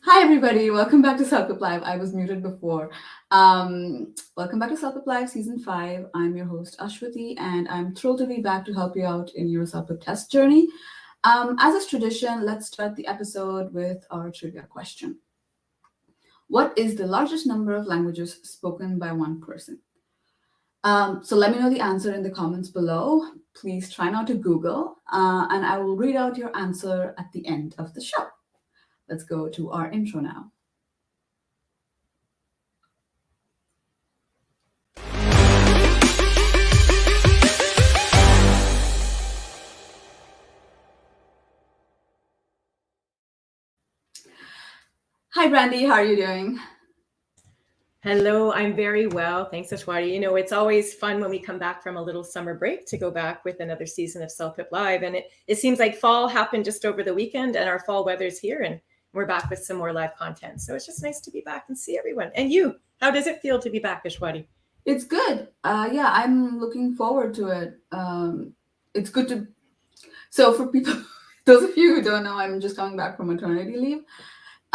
Hi, everybody. Welcome back to CELPIP Live. I was muted before. Welcome back to CELPIP Live Season 5. I'm your host, Ashwati, and I'm thrilled to be back to help you out in your CELPIP test journey. As is tradition, let's start the episode with our trivia question. What is the largest number of languages spoken by one person? So let me know the answer in the comments below. Please try not to Google, and I will read out your answer at the end of the show. Let's go to our intro now. Hi, Brandy. How are you doing? Hello, I'm very well. Thanks, Ashwati. It's always fun when we come back from a little summer break to go back with another season of CELPIP Live. And it seems like fall happened just over the weekend and our fall weather's here and we're back with some more live content. So it's just nice to be back and see everyone. And you, how does it feel to be back, Ashwati? It's good. Yeah, I'm looking forward to it. It's good to. So for people, those of you who don't know, I'm just coming back from maternity leave.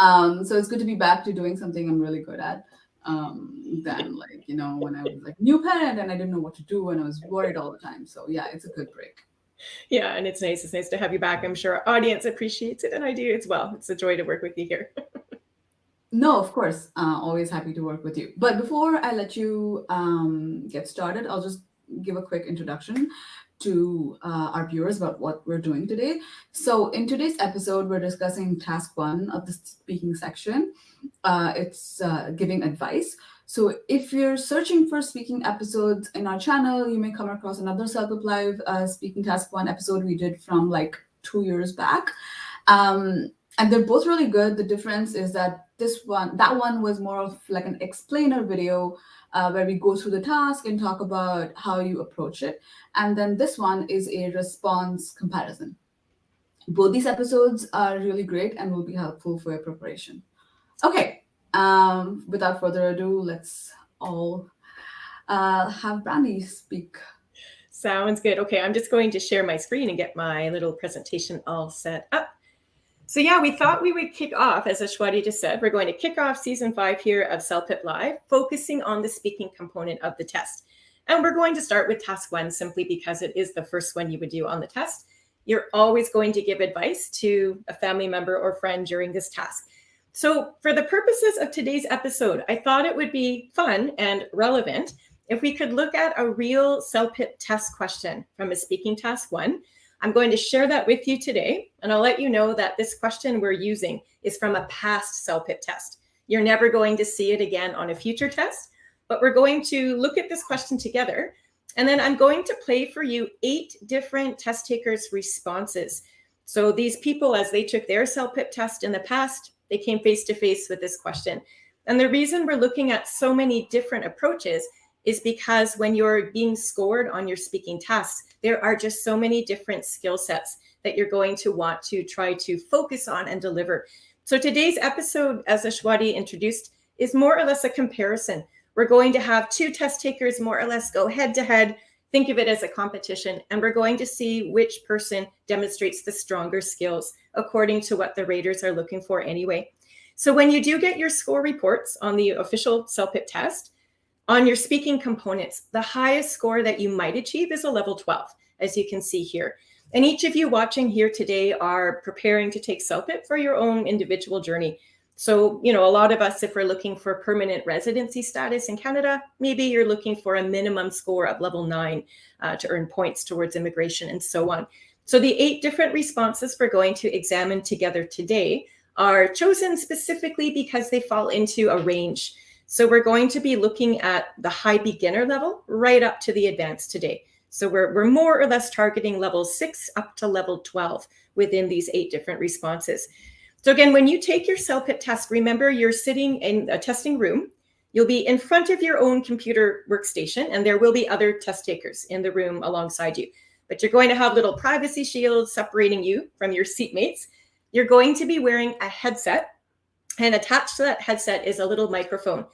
So it's good to be back to doing something I'm really good at. Than when I was like new parent and I didn't know what to do and I was worried all the time. So yeah, it's a good break. Yeah, and it's nice. It's nice to have you back. I'm sure our audience appreciates it and I do as well. It's a joy to work with you here. No, of course. Always happy to work with you. But before I let you get started, I'll just give a quick introduction to our viewers about what we're doing today. So, in today's episode, we're discussing task one of the speaking section. It's giving advice. So, if you're searching for speaking episodes in our channel, you may come across another CELPIP Live speaking task one episode we did from like 2 years back. And they're both really good. The difference is that that one was more of like an explainer video where we go through the task and talk about how you approach it. And then this one is a response comparison. Both these episodes are really great and will be helpful for your preparation. Okay, without further ado, let's all have Brandy speak. Sounds good. Okay, I'm just going to share my screen and get my little presentation all set up. So yeah, we thought we would kick off, as Ashwati just said, we're going to kick off season 5 here of CELPIP Live, focusing on the speaking component of the test. And we're going to start with task 1 simply because it is the first one you would do on the test. You're always going to give advice to a family member or friend during this task. So for the purposes of today's episode, I thought it would be fun and relevant if we could look at a real CELPIP test question from a speaking task 1. I'm going to share that with you today, and I'll let you know that this question we're using is from a past CELPIP test. You're never going to see it again on a future test, but we're going to look at this question together, and then I'm going to play for you 8 different test takers' responses. So these people, as they took their CELPIP test in the past, they came face to face with this question. And the reason we're looking at so many different approaches is because when you're being scored on your speaking tasks, there are just so many different skill sets that you're going to want to try to focus on and deliver. So today's episode, as Ashwati introduced, is more or less a comparison. We're going to have 2 test takers more or less go head to head. Think of it as a competition, and we're going to see which person demonstrates the stronger skills according to what the raters are looking for anyway. So when you do get your score reports on the official CELPIP test, on your speaking components, the highest score that you might achieve is a level 12, as you can see here. And each of you watching here today are preparing to take CELPIP for your own individual journey. So, a lot of us, if we're looking for permanent residency status in Canada, maybe you're looking for a minimum score of level 9 to earn points towards immigration and so on. So the 8 different responses we're going to examine together today are chosen specifically because they fall into a range. So we're going to be looking at the high beginner level right up to the advanced today. So we're more or less targeting level 6 up to level 12 within these 8 different responses. So again, when you take your CELPIP test, remember you're sitting in a testing room. You'll be in front of your own computer workstation, and there will be other test takers in the room alongside you. But you're going to have little privacy shields separating you from your seatmates. You're going to be wearing a headset, and attached to that headset is a little microphone.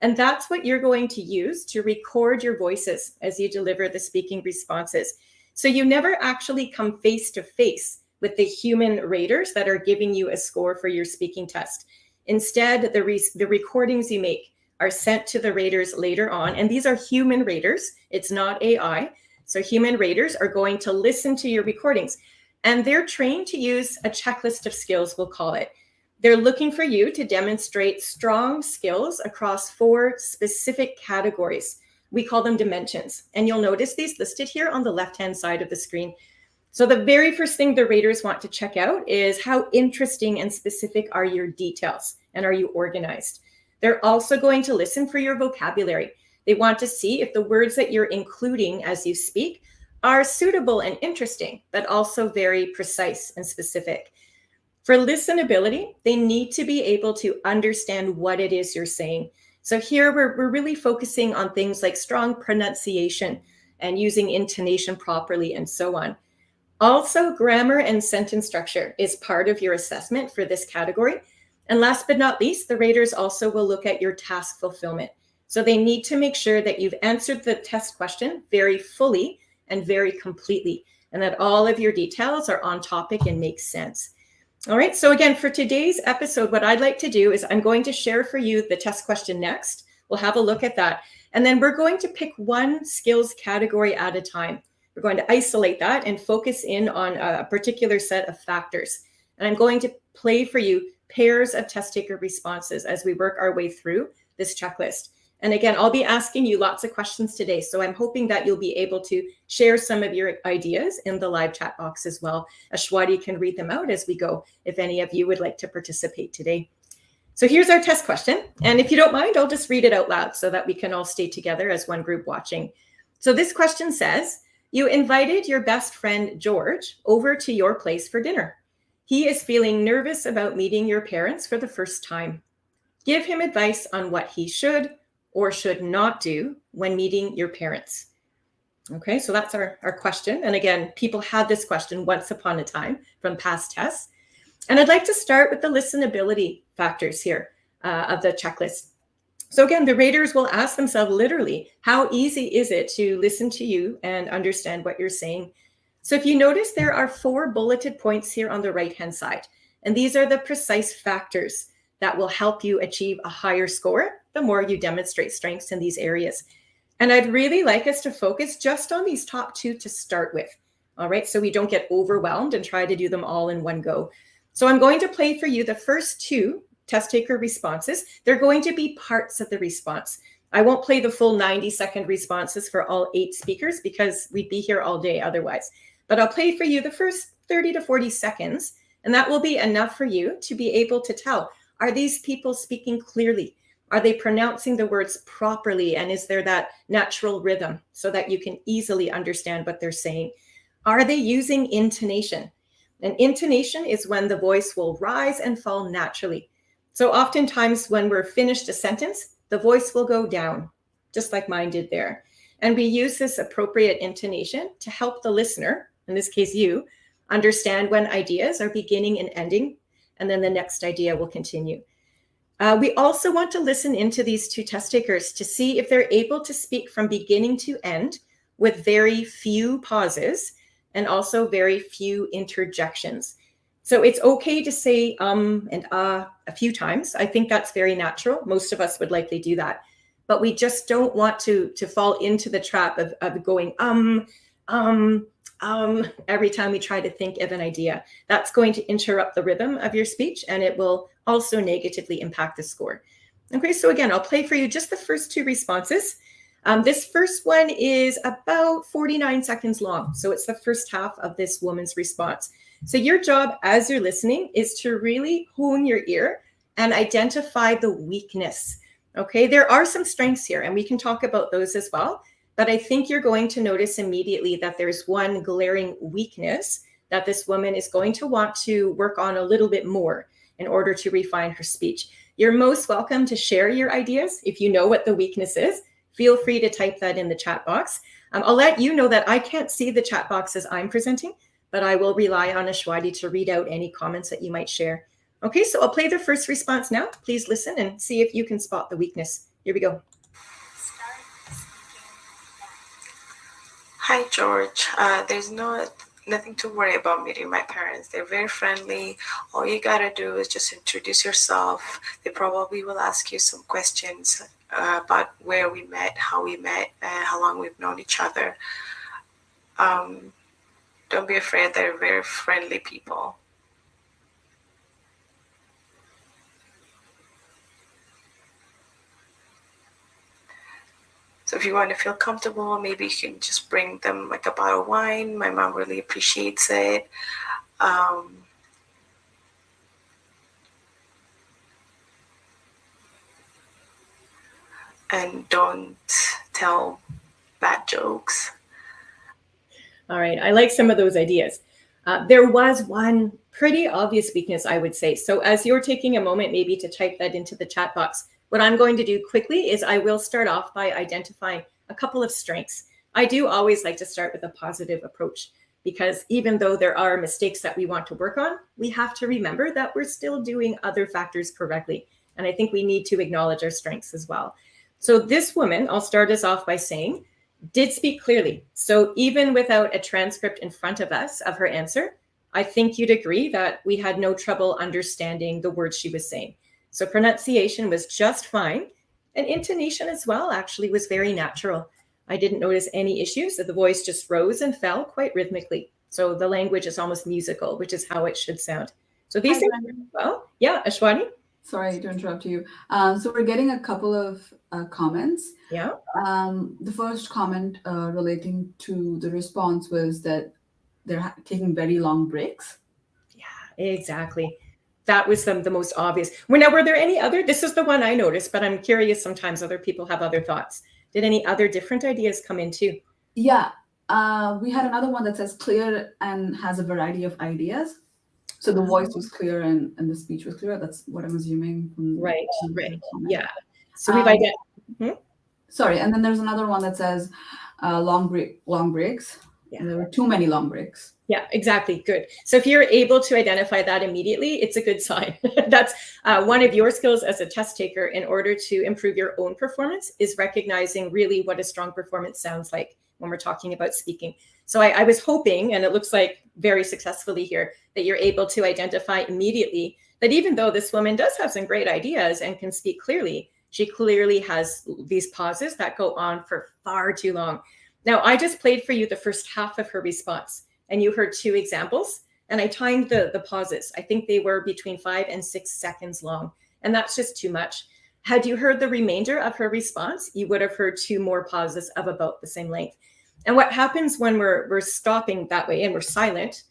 And that's what you're going to use to record your voices as you deliver the speaking responses. So you never actually come face to face with the human raters that are giving you a score for your speaking test. Instead, the recordings you make are sent to the raters later on. And these are human raters. It's not AI. So human raters are going to listen to your recordings. And they're trained to use a checklist of skills, we'll call it. They're looking for you to demonstrate strong skills across 4 specific categories. We call them dimensions. And you'll notice these listed here on the left-hand side of the screen. So the very first thing the raters want to check out is how interesting and specific are your details, and are you organized? They're also going to listen for your vocabulary. They want to see if the words that you're including as you speak are suitable and interesting, but also very precise and specific. For listenability, they need to be able to understand what it is you're saying. So here we're really focusing on things like strong pronunciation and using intonation properly and so on. Also, grammar and sentence structure is part of your assessment for this category. And last but not least, the raters also will look at your task fulfillment. So they need to make sure that you've answered the test question very fully and very completely, and that all of your details are on topic and make sense. All right, so again, for today's episode, what I'd like to do is I'm going to share for you the test question next. We'll have a look at that. And then we're going to pick one skills category at a time. We're going to isolate that and focus in on a particular set of factors. And I'm going to play for you pairs of test taker responses as we work our way through this checklist. And again, I'll be asking you lots of questions today. So I'm hoping that you'll be able to share some of your ideas in the live chat box as well. Ashwati can read them out as we go, if any of you would like to participate today. So here's our test question. And if you don't mind, I'll just read it out loud so that we can all stay together as one group watching. So this question says, you invited your best friend, George, over to your place for dinner. He is feeling nervous about meeting your parents for the first time. Give him advice on what he should or should not do when meeting your parents. Okay, so that's our question. And again, people had this question once upon a time from past tests. And I'd like to start with the listenability factors here of the checklist. So again, the raters will ask themselves literally, how easy is it to listen to you and understand what you're saying? So if you notice, there are 4 bulleted points here on the right-hand side. And these are the precise factors that will help you achieve a higher score the more you demonstrate strengths in these areas. And I'd really like us to focus just on these top 2 to start with. All right, so we don't get overwhelmed and try to do them all in one go. So I'm going to play for you the first 2 test taker responses. They're going to be parts of the response. I won't play the full 90-second responses for all 8 speakers because we'd be here all day otherwise. But I'll play for you the first 30 to 40 seconds, and that will be enough for you to be able to tell, are these people speaking clearly? Are they pronouncing the words properly? And is there that natural rhythm so that you can easily understand what they're saying? Are they using intonation? And intonation is when the voice will rise and fall naturally. So oftentimes when we're finished a sentence, the voice will go down, just like mine did there. And we use this appropriate intonation to help the listener, in this case you, understand when ideas are beginning and ending, and then the next idea will continue. We also want to listen into these 2 test takers to see if they're able to speak from beginning to end with very few pauses and also very few interjections. So it's okay to say and a few times. I think that's very natural. Most of us would likely do that. But we just don't want to fall into the trap of going every time we try to think of an idea. That's going to interrupt the rhythm of your speech, and it will also negatively impact the score. Okay, so again, I'll play for you just the first 2 responses. This first one is about 49 seconds long. So it's the first half of this woman's response. So your job as you're listening is to really hone your ear and identify the weakness. Okay, there are some strengths here, and we can talk about those as well. But I think you're going to notice immediately that there's one glaring weakness that this woman is going to want to work on a little bit more in order to refine her speech. You're most welcome to share your ideas. If you know what the weakness is, feel free to type that in the chat box. I'll let you know that I can't see the chat box as I'm presenting, but I will rely on Ashwati to read out any comments that you might share. Okay, so I'll play the first response now. Please listen and see if you can spot the weakness. Here we go. Hi, George. There's no nothing to worry about meeting my parents. They're very friendly. All you gotta do is just introduce yourself. They probably will ask you some questions about where we met, how long we've known each other. Don't be afraid. They're very friendly people. So if you want to feel comfortable, maybe you can just bring them like a bottle of wine. My mom really appreciates it. And don't tell bad jokes. All right, I like some of those ideas. There was one pretty obvious weakness, I would say. So as you're taking a moment maybe to type that into the chat box, what I'm going to do quickly is I will start off by identifying a couple of strengths. I do always like to start with a positive approach, because even though there are mistakes that we want to work on, we have to remember that we're still doing other factors correctly. And I think we need to acknowledge our strengths as well. So this woman, I'll start us off by saying, did speak clearly. So even without a transcript in front of us of her answer, I think you'd agree that we had no trouble understanding the words she was saying. So pronunciation was just fine. And intonation as well actually was very natural. I didn't notice any issues. The voice just rose and fell quite rhythmically. So the language is almost musical, which is how it should sound. So these Hi, things, Brandy. well, yeah, Ashwani? Sorry to interrupt you. So we're getting a couple of comments. Yeah. The first comment relating to the response was that they're taking very long breaks. Yeah, exactly. That was the most obvious. Well, now, were there any other? This is the one I noticed, but I'm curious, sometimes other people have other thoughts. Did any other different ideas come in too? Yeah, we had another one that says clear and has a variety of ideas. So the voice was clear and the speech was clear. That's what I'm assuming. Right. Yeah. So we've Um, identified. Sorry, and then there's another one that says long breaks. Yeah. And there were too many long breaks. Yeah, exactly. Good. So if you're able to identify that immediately, it's a good sign. That's one of your skills as a test taker in order to improve your own performance, is recognizing really what a strong performance sounds like when we're talking about speaking. So I was hoping, and it looks like very successfully here, that you're able to identify immediately that even though this woman does have some great ideas and can speak clearly, she clearly has these pauses that go on for far too long. Now, I just played for you the first half of her response, and you heard two examples, and I timed the pauses. I think they were between 5 and 6 seconds long, and that's just too much. Had you heard the remainder of her response, you would have heard two more pauses of about the same length. And what happens when we're stopping that way and we're silent,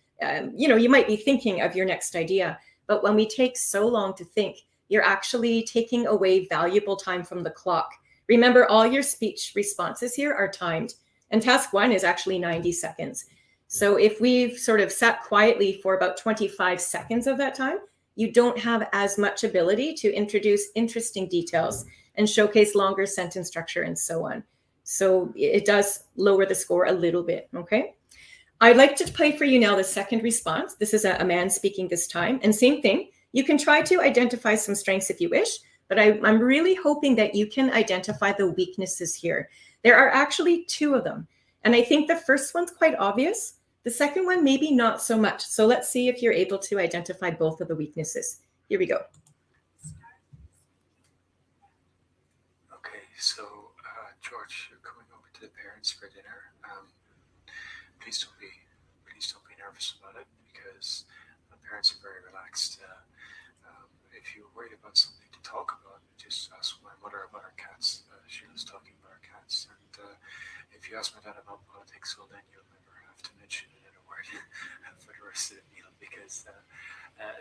you might be thinking of your next idea, but when we take so long to think, you're actually taking away valuable time from the clock. Remember, all your speech responses here are timed, and task one is actually 90 seconds. So if we've sort of sat quietly for about 25 seconds of that time, you don't have as much ability to introduce interesting details and showcase longer sentence structure and so on. So it does lower the score a little bit, okay? I'd like to play for you now the second response. This is a man speaking this time, and same thing. You can try to identify some strengths if you wish, but I'm really hoping that you can identify the weaknesses here. There are actually two of them, and I think the first one's quite obvious. The second one, maybe not so much. So let's see if you're able to identify both of the weaknesses. Here we go. Okay, so George, you're coming over to the parents for dinner. Please don't be nervous about it, because the parents are very relaxed. If you're worried about something to talk about, just ask my mother about our cats. She was talking about our cats, and if you ask my dad about politics, well, then you'll never have to mention it in a word for the rest of the meal, because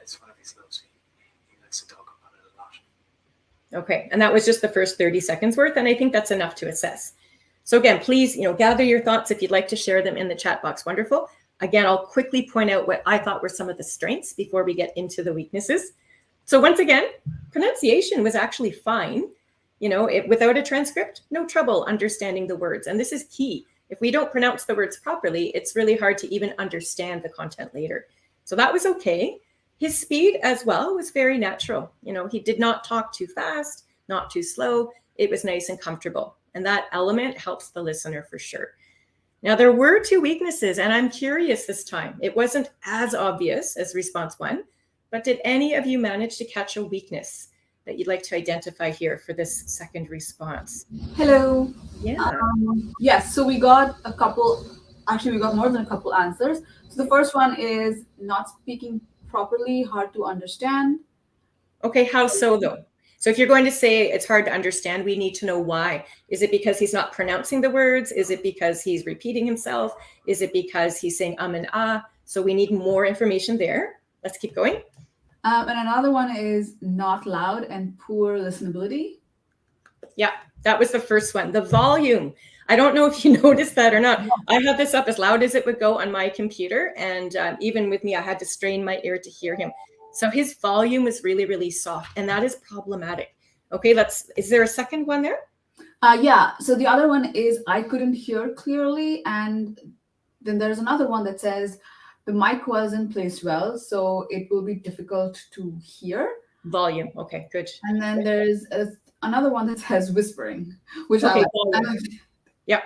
it's one of his loves. He likes to talk about it a lot. Okay, and that was just the first 30 seconds worth, and I think that's enough to assess. So again, please, gather your thoughts if you'd like to share them in the chat box. Wonderful. Again, I'll quickly point out what I thought were some of the strengths before we get into the weaknesses. So once again, pronunciation was actually fine. Without a transcript, no trouble understanding the words. And this is key. If we don't pronounce the words properly, it's really hard to even understand the content later. So that was okay. His speed as well was very natural. He did not talk too fast, not too slow. It was nice and comfortable. And that element helps the listener for sure. Now, there were 2 weaknesses, and I'm curious this time. It wasn't as obvious as response 1, but did any of you manage to catch a weakness that you'd like to identify here for this second response? Hello. Yeah. Yes, so we got a couple, actually, we got more than a couple answers. So the first one is not speaking properly, hard to understand. Okay, how so though? So if you're going to say it's hard to understand, we need to know why. Is it because he's not pronouncing the words? Is it because he's repeating himself? Is it because he's saying and ah? So we need more information there. Let's keep going. And another one is not loud and poor listenability. Yeah, that was the first one. The volume. I don't know if you noticed that or not. I had this up as loud as it would go on my computer. And even with me, I had to strain my ear to hear him. So his volume was really, really soft, and that is problematic. Okay, is there a second one there? Yeah, so the other one is I couldn't hear clearly. And then there's another one that says the mic wasn't placed well, so it will be difficult to hear. Volume. Okay, good. And then there's another one that says whispering, which okay, I like. Yep.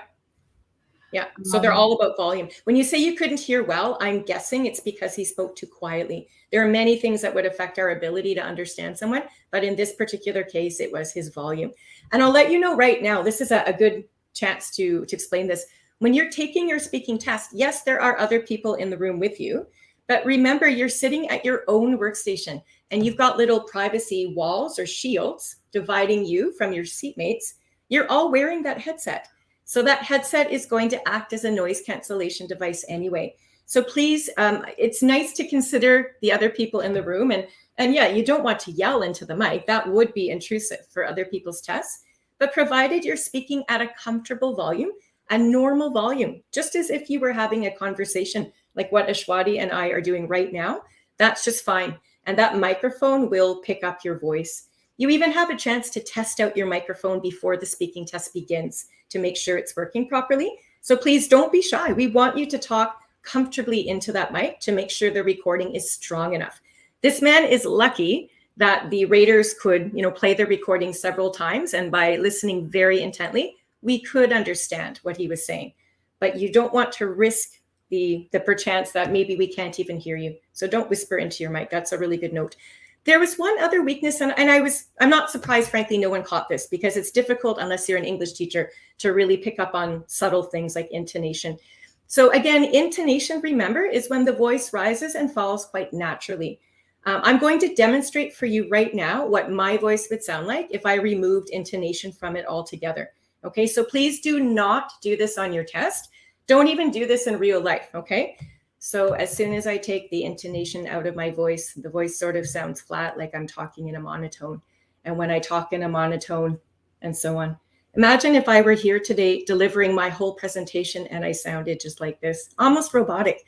Yeah, so they're all about volume. When you say you couldn't hear well, I'm guessing it's because he spoke too quietly. There are many things that would affect our ability to understand someone, but in this particular case, it was his volume. And I'll let you know right now, this is a good chance to explain this. When you're taking your speaking test, yes, there are other people in the room with you, but remember, you're sitting at your own workstation and you've got little privacy walls or shields dividing you from your seatmates. You're all wearing that headset. So that headset is going to act as a noise cancellation device anyway. So please, it's nice to consider the other people in the room. And yeah, you don't want to yell into the mic. That would be intrusive for other people's tests. But provided you're speaking at a comfortable volume, a normal volume, just as if you were having a conversation like what Ashwati and I are doing right now, that's just fine. And that microphone will pick up your voice. You even have a chance to test out your microphone before the speaking test begins to make sure it's working properly. So please don't be shy. We want you to talk comfortably into that mic to make sure the recording is strong enough. This man is lucky that the raters could, play the recording several times. And by listening very intently, we could understand what he was saying. But you don't want to risk the perchance that maybe we can't even hear you. So don't whisper into your mic. That's a really good note. There was one other weakness, and I'm not surprised, frankly, no one caught this because it's difficult unless you're an English teacher to really pick up on subtle things like intonation. So again, intonation, remember, is when the voice rises and falls quite naturally. I'm going to demonstrate for you right now what my voice would sound like if I removed intonation from it altogether. Okay, so please do not do this on your test. Don't even do this in real life, okay? So as soon as I take the intonation out of my voice, the voice sort of sounds flat, like I'm talking in a monotone. And when I talk in a monotone and so on. Imagine if I were here today delivering my whole presentation and I sounded just like this, almost robotic.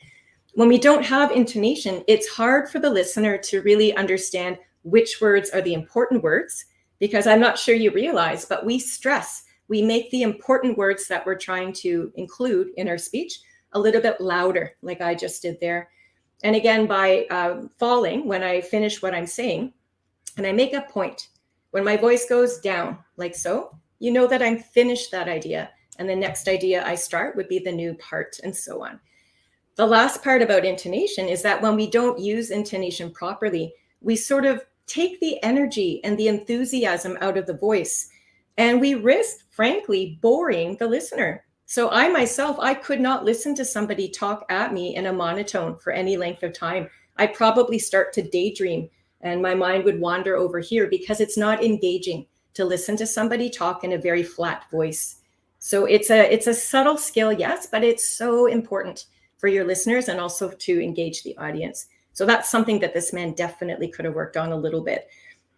When we don't have intonation, it's hard for the listener to really understand which words are the important words, because I'm not sure you realize, but we stress. We make the important words that we're trying to include in our speech a little bit louder, like I just did there. And again, by falling, when I finish what I'm saying, and I make a point, when my voice goes down, like so, you know that I'm finished that idea. And the next idea I start would be the new part, and so on. The last part about intonation is that when we don't use intonation properly, we sort of take the energy and the enthusiasm out of the voice, and we risk, frankly, boring the listener. So I myself, I could not listen to somebody talk at me in a monotone for any length of time. I'd probably start to daydream and my mind would wander over here because it's not engaging to listen to somebody talk in a very flat voice. So it's a subtle skill, yes, but it's so important for your listeners and also to engage the audience. So that's something that this man definitely could have worked on a little bit.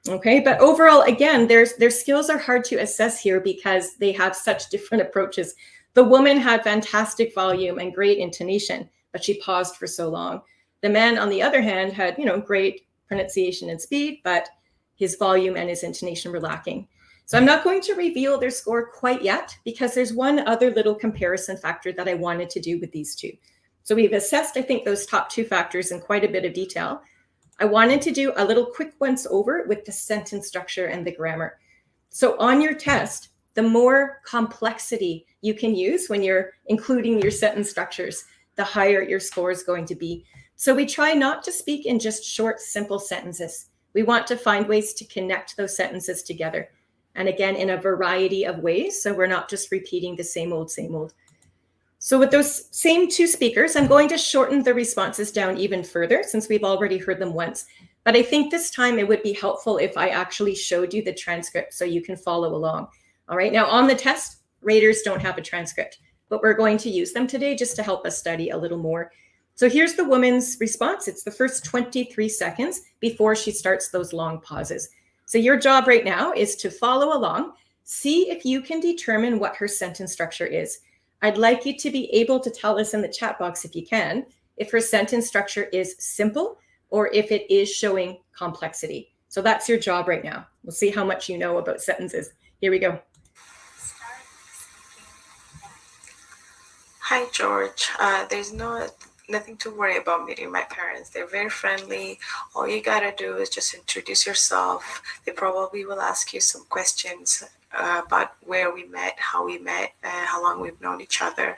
Okay, but overall, again, their skills are hard to assess here because they have such different approaches. The woman had fantastic volume and great intonation, but she paused for so long. The man, on the other hand, had, great pronunciation and speed, but his volume and his intonation were lacking. So I'm not going to reveal their score quite yet because there's one other little comparison factor that I wanted to do with these two. So we've assessed, I think, those top two factors in quite a bit of detail. I wanted to do a little quick once over with the sentence structure and the grammar. So on your test, the more complexity you can use when you're including your sentence structures, the higher your score is going to be. So we try not to speak in just short, simple sentences. We want to find ways to connect those sentences together. And again, in a variety of ways. So we're not just repeating the same old, same old. So with those same two speakers, I'm going to shorten the responses down even further since we've already heard them once. But I think this time it would be helpful if I actually showed you the transcript so you can follow along. All right, now on the test, raters don't have a transcript, but we're going to use them today just to help us study a little more. So here's the woman's response. It's the first 23 seconds before she starts those long pauses. So your job right now is to follow along, see if you can determine what her sentence structure is. I'd like you to be able to tell us in the chat box, if you can, if her sentence structure is simple or if it is showing complexity. So that's your job right now. We'll see how much you know about sentences. Here we go. Hi, George. There's nothing to worry about meeting my parents. They're very friendly. All you gotta do is just introduce yourself. They probably will ask you some questions about where we met, how we met, how long we've known each other.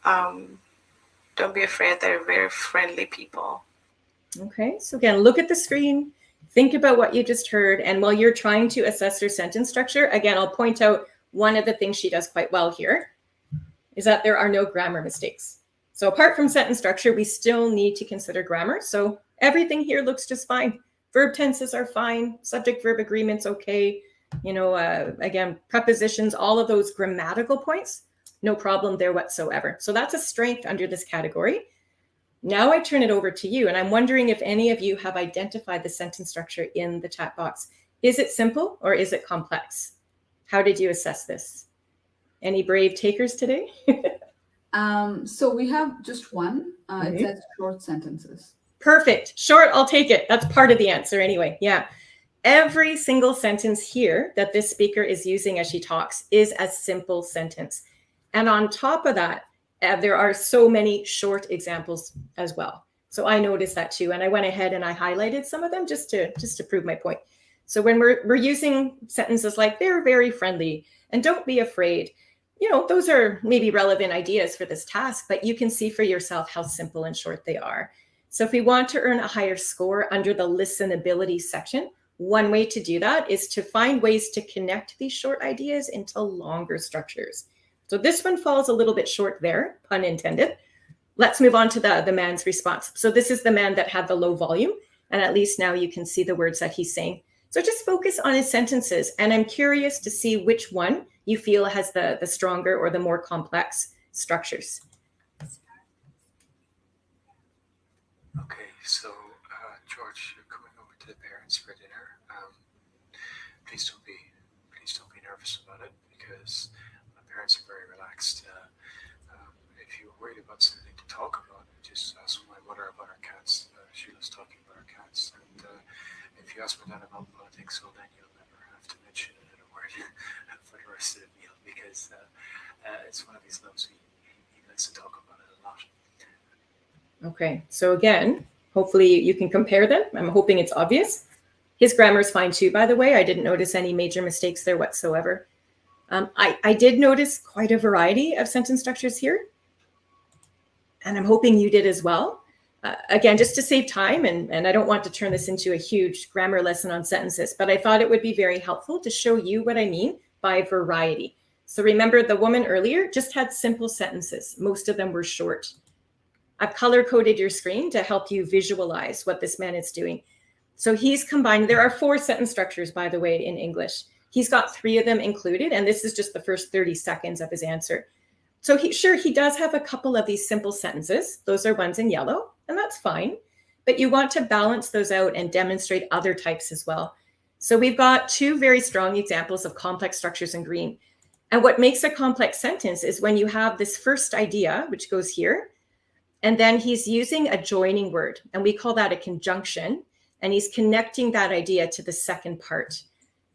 Don't be afraid. They're very friendly people. Okay, so again, look at the screen, think about what you just heard, and while you're trying to assess her sentence structure, again, I'll point out one of the things she does quite well here is that there are no grammar mistakes. So apart from sentence structure, we still need to consider grammar. So everything here looks just fine. Verb tenses are fine, subject-verb agreements okay. You know, again, prepositions, all of those grammatical points, no problem there whatsoever. So that's a strength under this category. Now I turn it over to you, and I'm wondering if any of you have identified the sentence structure in the chat box. Is it simple or is it complex? How did you assess this? Any brave takers today? So we have just one. It says short sentences. Perfect. Short, I'll take it. That's part of the answer anyway. Yeah. Every single sentence here that this speaker is using as she talks is a simple sentence. And on top of that, there are so many short examples as well. So I noticed that too. And I went ahead and I highlighted some of them just to prove my point. So when we're using sentences like they're very friendly and don't be afraid, you know, those are maybe relevant ideas for this task, but you can see for yourself how simple and short they are. So if we want to earn a higher score under the listenability section, one way to do that is to find ways to connect these short ideas into longer structures. So this one falls a little bit short there, pun intended. Let's move on to the man's response. So this is the man that had the low volume, and at least now you can see the words that he's saying. So just focus on his sentences, and I'm curious to see which one you feel has the stronger or the more complex structures. Okay, so George, you're coming over to the parents for dinner. Please don't be nervous about it because my parents are very relaxed. If you're worried about something to talk about, just ask my mother about our cats. She loves talking about our cats. And if you ask my dad about politics, well, then you'll never have to mention another word for the rest of the meal because it's one of his loves. He likes to talk about it a lot. Okay, so again, hopefully you can compare them. I'm hoping it's obvious. His grammar is fine too, by the way. I didn't notice any major mistakes there whatsoever. I did notice quite a variety of sentence structures here, and I'm hoping you did as well. Again, just to save time, and I don't want to turn this into a huge grammar lesson on sentences, but I thought it would be very helpful to show you what I mean by variety. So remember, the woman earlier just had simple sentences. Most of them were short. I've color-coded your screen to help you visualize what this man is doing. So he's combined, there are 4 sentence structures, by the way, in English. He's got 3 of them included, and this is just the first 30 seconds of his answer. So he does have a couple of these simple sentences. Those are ones in yellow, and that's fine. But you want to balance those out and demonstrate other types as well. So we've got 2 very strong examples of complex structures in green. And what makes a complex sentence is when you have this first idea, which goes here, and then he's using a joining word, and we call that a conjunction, and he's connecting that idea to the second part.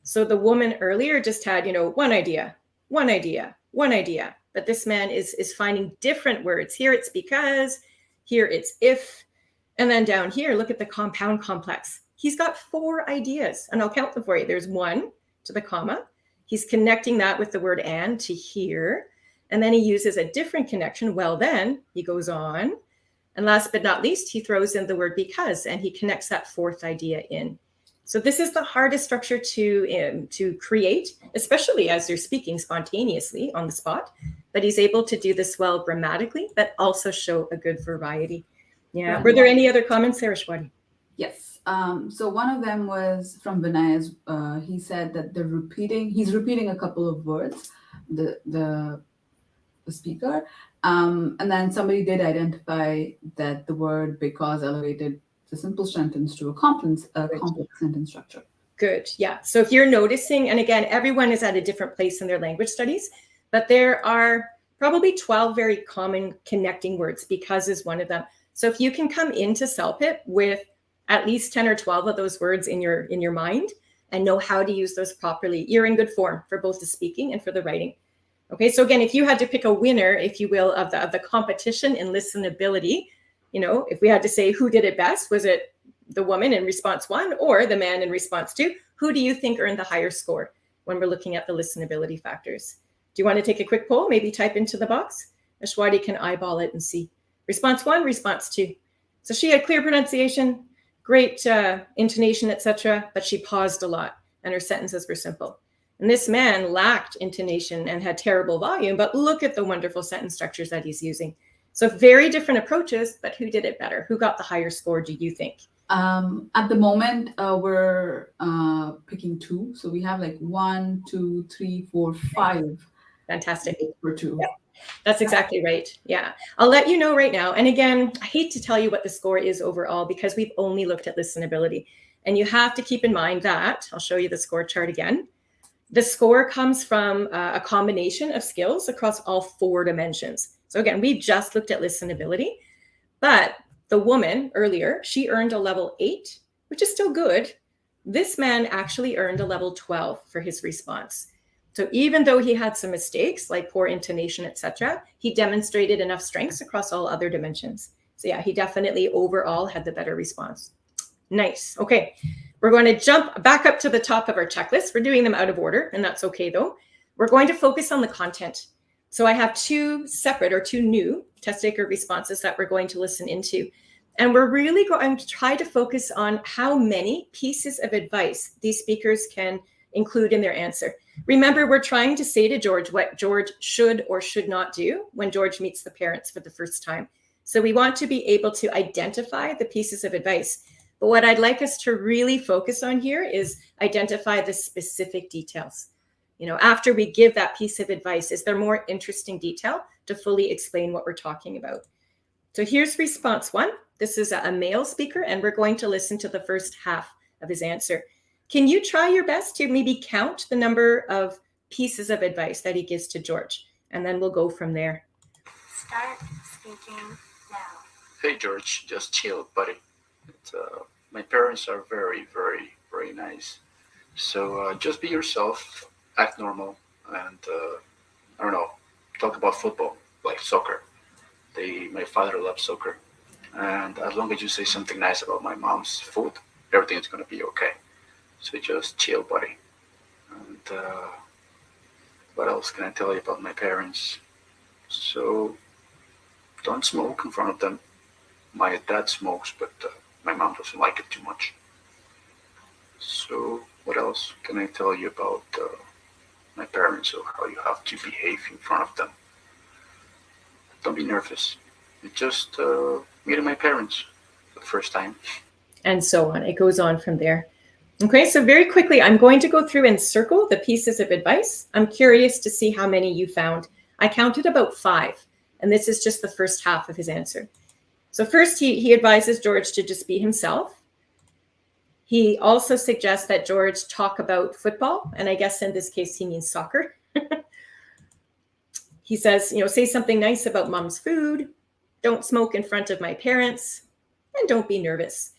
So the woman earlier just had, one idea, but this man is finding different words. Here it's because, here it's if, and then down here, look at the compound complex. He's got 4 ideas, and I'll count them for you. There's 1 to the comma. He's connecting that with the word and to hear. And then he uses a different connection. Well, then he goes on. And last but not least, he throws in the word because, and he connects that fourth idea in. So this is the hardest structure to create, especially as you're speaking spontaneously on the spot. But he's able to do this well grammatically, but also show a good variety. Yeah. Right. Were there any other comments there, Shwati? Yes. So one of them was from Vinay's. He said that he's repeating a couple of words, the speaker, and then somebody did identify that the word because elevated the simple sentence to a complex sentence structure. Good. Yeah. So if you're noticing, and again, everyone is at a different place in their language studies, but there are probably 12 very common connecting words. Because is one of them. So if you can come into CELPIP with at least 10 or 12 of those words in your mind and know how to use those properly, you're in good form for both the speaking and for the writing. Okay, so again, if you had to pick a winner, if you will, of the competition in listenability, if we had to say who did it best, was it the woman in response 1 or the man in response 2? Who do you think earned the higher score when we're looking at the listenability factors? Do you want to take a quick poll? Maybe type into the box. Ashwati can eyeball it and see. Response 1, response 2. So she had clear pronunciation, great intonation, etc., but she paused a lot and her sentences were simple. And this man lacked intonation and had terrible volume, but look at the wonderful sentence structures that he's using. So very different approaches, but who did it better? Who got the higher score, do you think? At the moment, we're picking 2. So we have like 1, 2, 3, 4, 5. Fantastic. For 2. Yeah, that's exactly right. Yeah. I'll let you know right now. And again, I hate to tell you what the score is overall because we've only looked at listenability. And you have to keep in mind that, I'll show you the score chart again. The score comes from a combination of skills across all 4 dimensions. So again, we just looked at listenability, but the woman earlier, she earned a level 8, which is still good. This man actually earned a level 12 for his response. So even though he had some mistakes like poor intonation, etc., he demonstrated enough strengths across all other dimensions. So yeah, he definitely overall had the better response. Nice. Okay. We're going to jump back up to the top of our checklist. We're doing them out of order, and that's okay though. We're going to focus on the content. So I have 2 separate or 2 new test taker responses that we're going to listen into. And we're really going to try to focus on how many pieces of advice these speakers can include in their answer. Remember, we're trying to say to George what George should or should not do when George meets the parents for the first time. So we want to be able to identify the pieces of advice. But what I'd like us to really focus on here is identify the specific details. After we give that piece of advice, is there more interesting detail to fully explain what we're talking about? So here's response 1. This is a male speaker, and we're going to listen to the first half of his answer. Can you try your best to maybe count the number of pieces of advice that he gives to George? And then we'll go from there. Start speaking now. Hey, George, just chill, buddy. My parents are very, very, very nice. So just be yourself, act normal, and I don't know, talk about football, like soccer. My father loves soccer. And as long as you say something nice about my mom's food, everything's going to be okay. So just chill, buddy. And what else can I tell you about my parents? So don't smoke in front of them. My dad smokes, but my mom doesn't like it too much. So what else can I tell you about my parents or how you have to behave in front of them? Don't be nervous. It's just meeting my parents for the first time. And so on. It goes on from there. Okay, so very quickly, I'm going to go through and circle the pieces of advice. I'm curious to see how many you found. I counted about 5, and this is just the first half of his answer. So first, he advises George to just be himself. He also suggests that George talk about football, and I guess in this case, he means soccer. He says, say something nice about mom's food, don't smoke in front of my parents, and don't be nervous.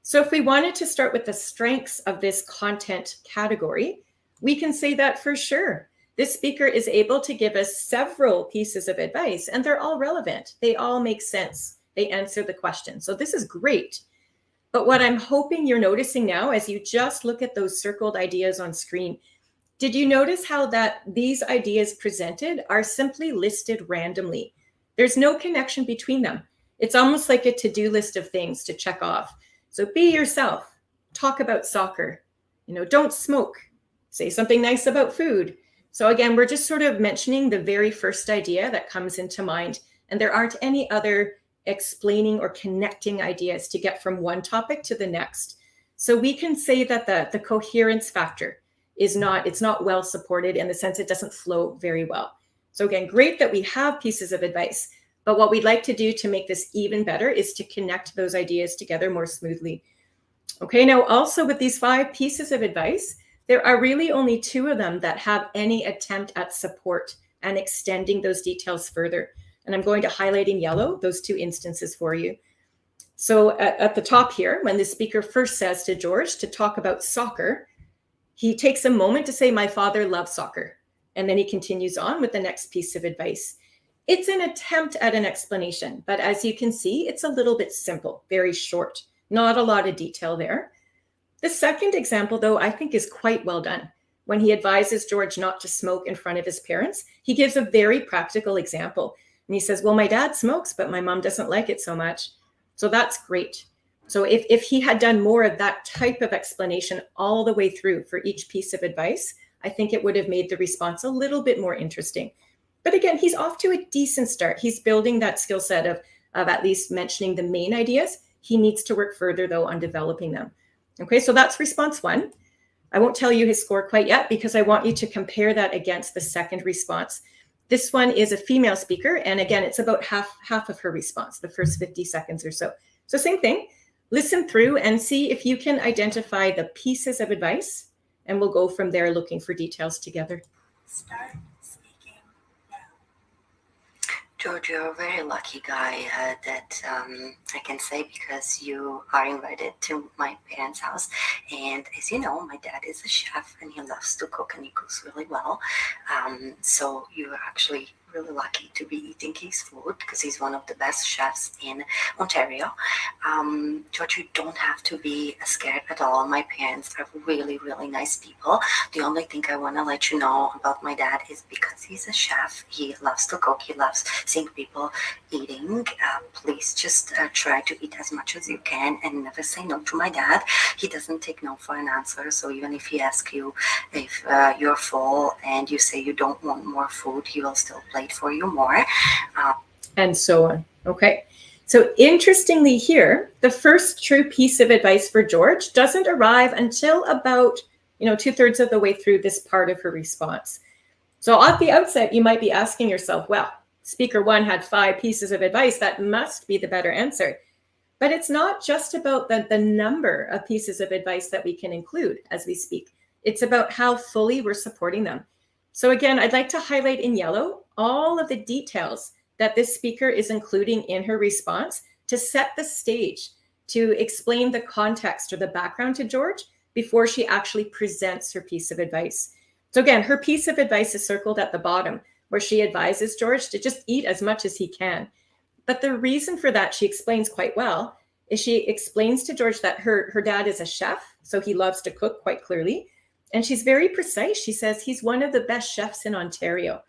So if we wanted to start with the strengths of this content category, we can say that for sure. This speaker is able to give us several pieces of advice, and they're all relevant. They all make sense. They answer the question. So this is great. But what I'm hoping you're noticing now as you just look at those circled ideas on screen Did you notice how that these ideas presented are simply listed randomly? There's no connection between them. It's almost like a to-do list of things to check off. So be yourself, talk about soccer, don't smoke, say something nice about food. So again, we're just sort of mentioning the very first idea that comes into mind, and there aren't any other explaining or connecting ideas to get from one topic to the next. So we can say that the coherence factor it's not well supported in the sense it doesn't flow very well. So again, great that we have pieces of advice, but what we'd like to do to make this even better is to connect those ideas together more smoothly. Okay, now also with these 5 pieces of advice, there are really only 2 of them that have any attempt at support and extending those details further. And I'm going to highlight in yellow those 2 instances for you. So at the top here, when the speaker first says to George to talk about soccer, he takes a moment to say, "My father loves soccer." And then he continues on with the next piece of advice. It's an attempt at an explanation, but as you can see, it's a little bit simple, very short, not a lot of detail there. The second example, though, I think is quite well done. When he advises George not to smoke in front of his parents, he gives a very practical example. And he says, "Well, my dad smokes, but my mom doesn't like it so much." So that's great. So if he had done more of that type of explanation all the way through for each piece of advice, I think it would have made the response a little bit more interesting. But again, he's off to a decent start. He's building that skill set of at least mentioning the main ideas. He needs to work further, though, on developing them. Okay, so that's response 1. I won't tell you his score quite yet because I want you to compare that against the second response. This one is a female speaker, and again, it's about half of her response, the first 50 seconds or so. So same thing. Listen through and see if you can identify the pieces of advice, and we'll go from there looking for details together. Start speaking now. George, you're a very lucky guy that I can say because you are invited to my parents' house. And as you know, my dad is a chef and he loves to cook and he cooks really well. So you're actually really lucky to be eating his food because he's one of the best chefs in Ontario. George, you don't have to be scared at all. My parents are really, really nice people. The only thing I want to let you know about my dad is because he's a chef, he loves to cook, he loves seeing people eating. Please just try to eat as much as you can and never say no to my dad. He doesn't take no for an answer. So even if he asks you if you're full and you say you don't want more food, he will still plate for you more. And so on. Okay. So interestingly here, the first true piece of advice for George doesn't arrive until about, 2/3 of the way through this part of her response. So at the outset, you might be asking yourself, well, speaker 1 had 5 pieces of advice. That must be the better answer. But it's not just about the number of pieces of advice that we can include as we speak. It's about how fully we're supporting them. So again, I'd like to highlight in yellow all of the details that this speaker is including in her response to set the stage, to explain the context or the background to George before she actually presents her piece of advice. So again, her piece of advice is circled at the bottom, where she advises George to just eat as much as he can. But the reason for that, she explains quite well, is she explains to George that her dad is a chef, so he loves to cook quite clearly. And she's very precise. She says he's one of the best chefs in Ontario.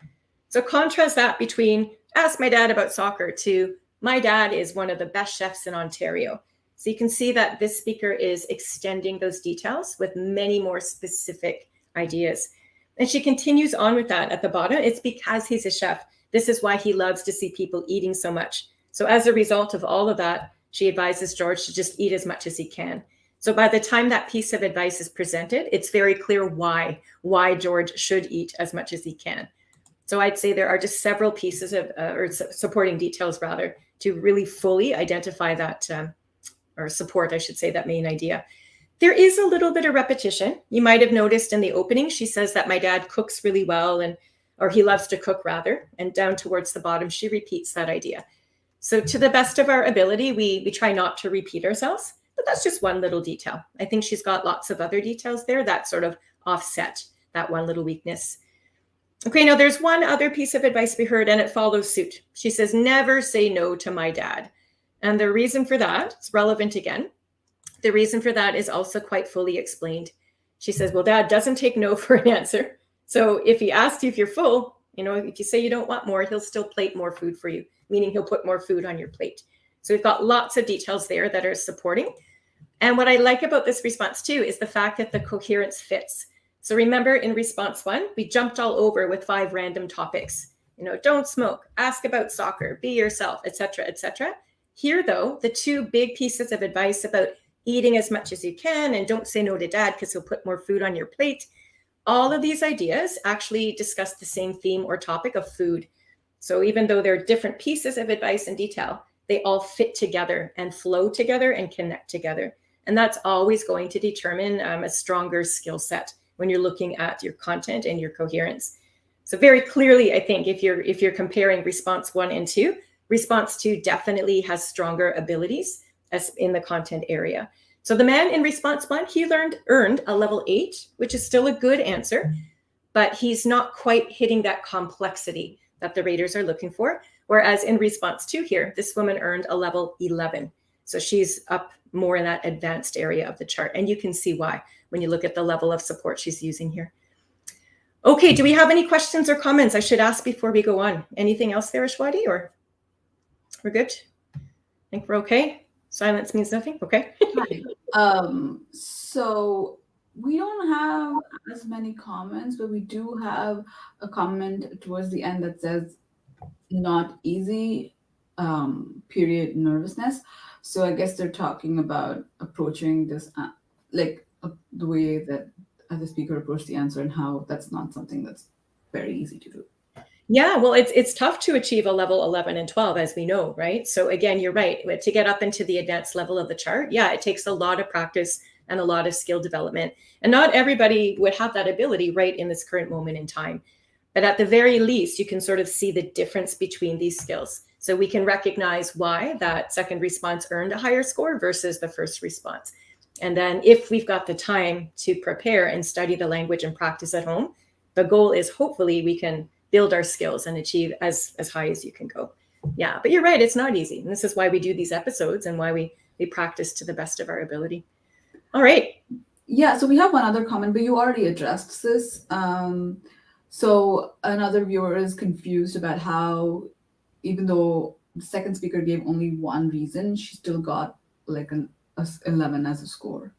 So contrast that between ask my dad about soccer to my dad is one of the best chefs in Ontario. So you can see that this speaker is extending those details with many more specific ideas. And she continues on with that at the bottom. It's because he's a chef. This is why he loves to see people eating so much. So as a result of all of that, she advises George to just eat as much as he can. So by the time that piece of advice is presented, it's very clear why George should eat as much as he can. So I'd say there are just several pieces of, or supporting details rather, to really fully identify that, or support, I should say, that main idea. There is a little bit of repetition. You might have noticed in the opening, she says that my dad cooks really well, or he loves to cook rather, and down towards the bottom, she repeats that idea. So to the best of our ability, we try not to repeat ourselves. But that's just one little detail. I think she's got lots of other details there that sort of offset that one little weakness. Okay, now there's one other piece of advice we heard and it follows suit. She says, never say no to my dad. And the reason for that, it's relevant again. The reason for that is also quite fully explained. She says, well, dad doesn't take no for an answer. So if he asks you if you're full, if you say you don't want more, he'll still plate more food for you, meaning he'll put more food on your plate. So we've got lots of details there that are supporting. And what I like about this response too is the fact that the coherence fits. So remember in response 1, we jumped all over with 5 random topics. Don't smoke, ask about soccer, be yourself, etc., etc. Here though, the 2 big pieces of advice about eating as much as you can and don't say no to dad because he'll put more food on your plate. All of these ideas actually discuss the same theme or topic of food. So even though they're different pieces of advice and detail, they all fit together and flow together and connect together. And that's always going to determine a stronger skill set when you're looking at your content and your coherence. So very clearly, I think if you're comparing response 1 and 2, response 2 definitely has stronger abilities as in the content area. So the man in response 1, he earned a level 8, which is still a good answer, but he's not quite hitting that complexity that the raters are looking for. Whereas in response 2 here, this woman earned a level 11. So she's up more in that advanced area of the chart. And you can see why when you look at the level of support she's using here. Okay, do we have any questions or comments I should ask before we go on? Anything else there, Ashwati, or we're good? I think we're okay. Silence means nothing. Okay. So we don't have as many comments, but we do have a comment towards the end that says not easy, period, nervousness. So I guess they're talking about approaching this the way that the speaker approached the answer and how that's not something that's very easy to do. Yeah, well, it's tough to achieve a level 11 and 12, as we know, right? So again, you're right. To get up into the advanced level of the chart, yeah, it takes a lot of practice and a lot of skill development. And not everybody would have that ability right in this current moment in time. But at the very least, you can sort of see the difference between these skills. So we can recognize why that second response earned a higher score versus the first response. And then if we've got the time to prepare and study the language and practice at home, the goal is hopefully we can build our skills and achieve as high as you can go. Yeah, but you're right, it's not easy. And this is why we do these episodes and why we practice to the best of our ability. All right. Yeah, so we have one other comment, but you already addressed this. So another viewer is confused about how, even though the second speaker gave only one reason, she still got like an 11 as a score.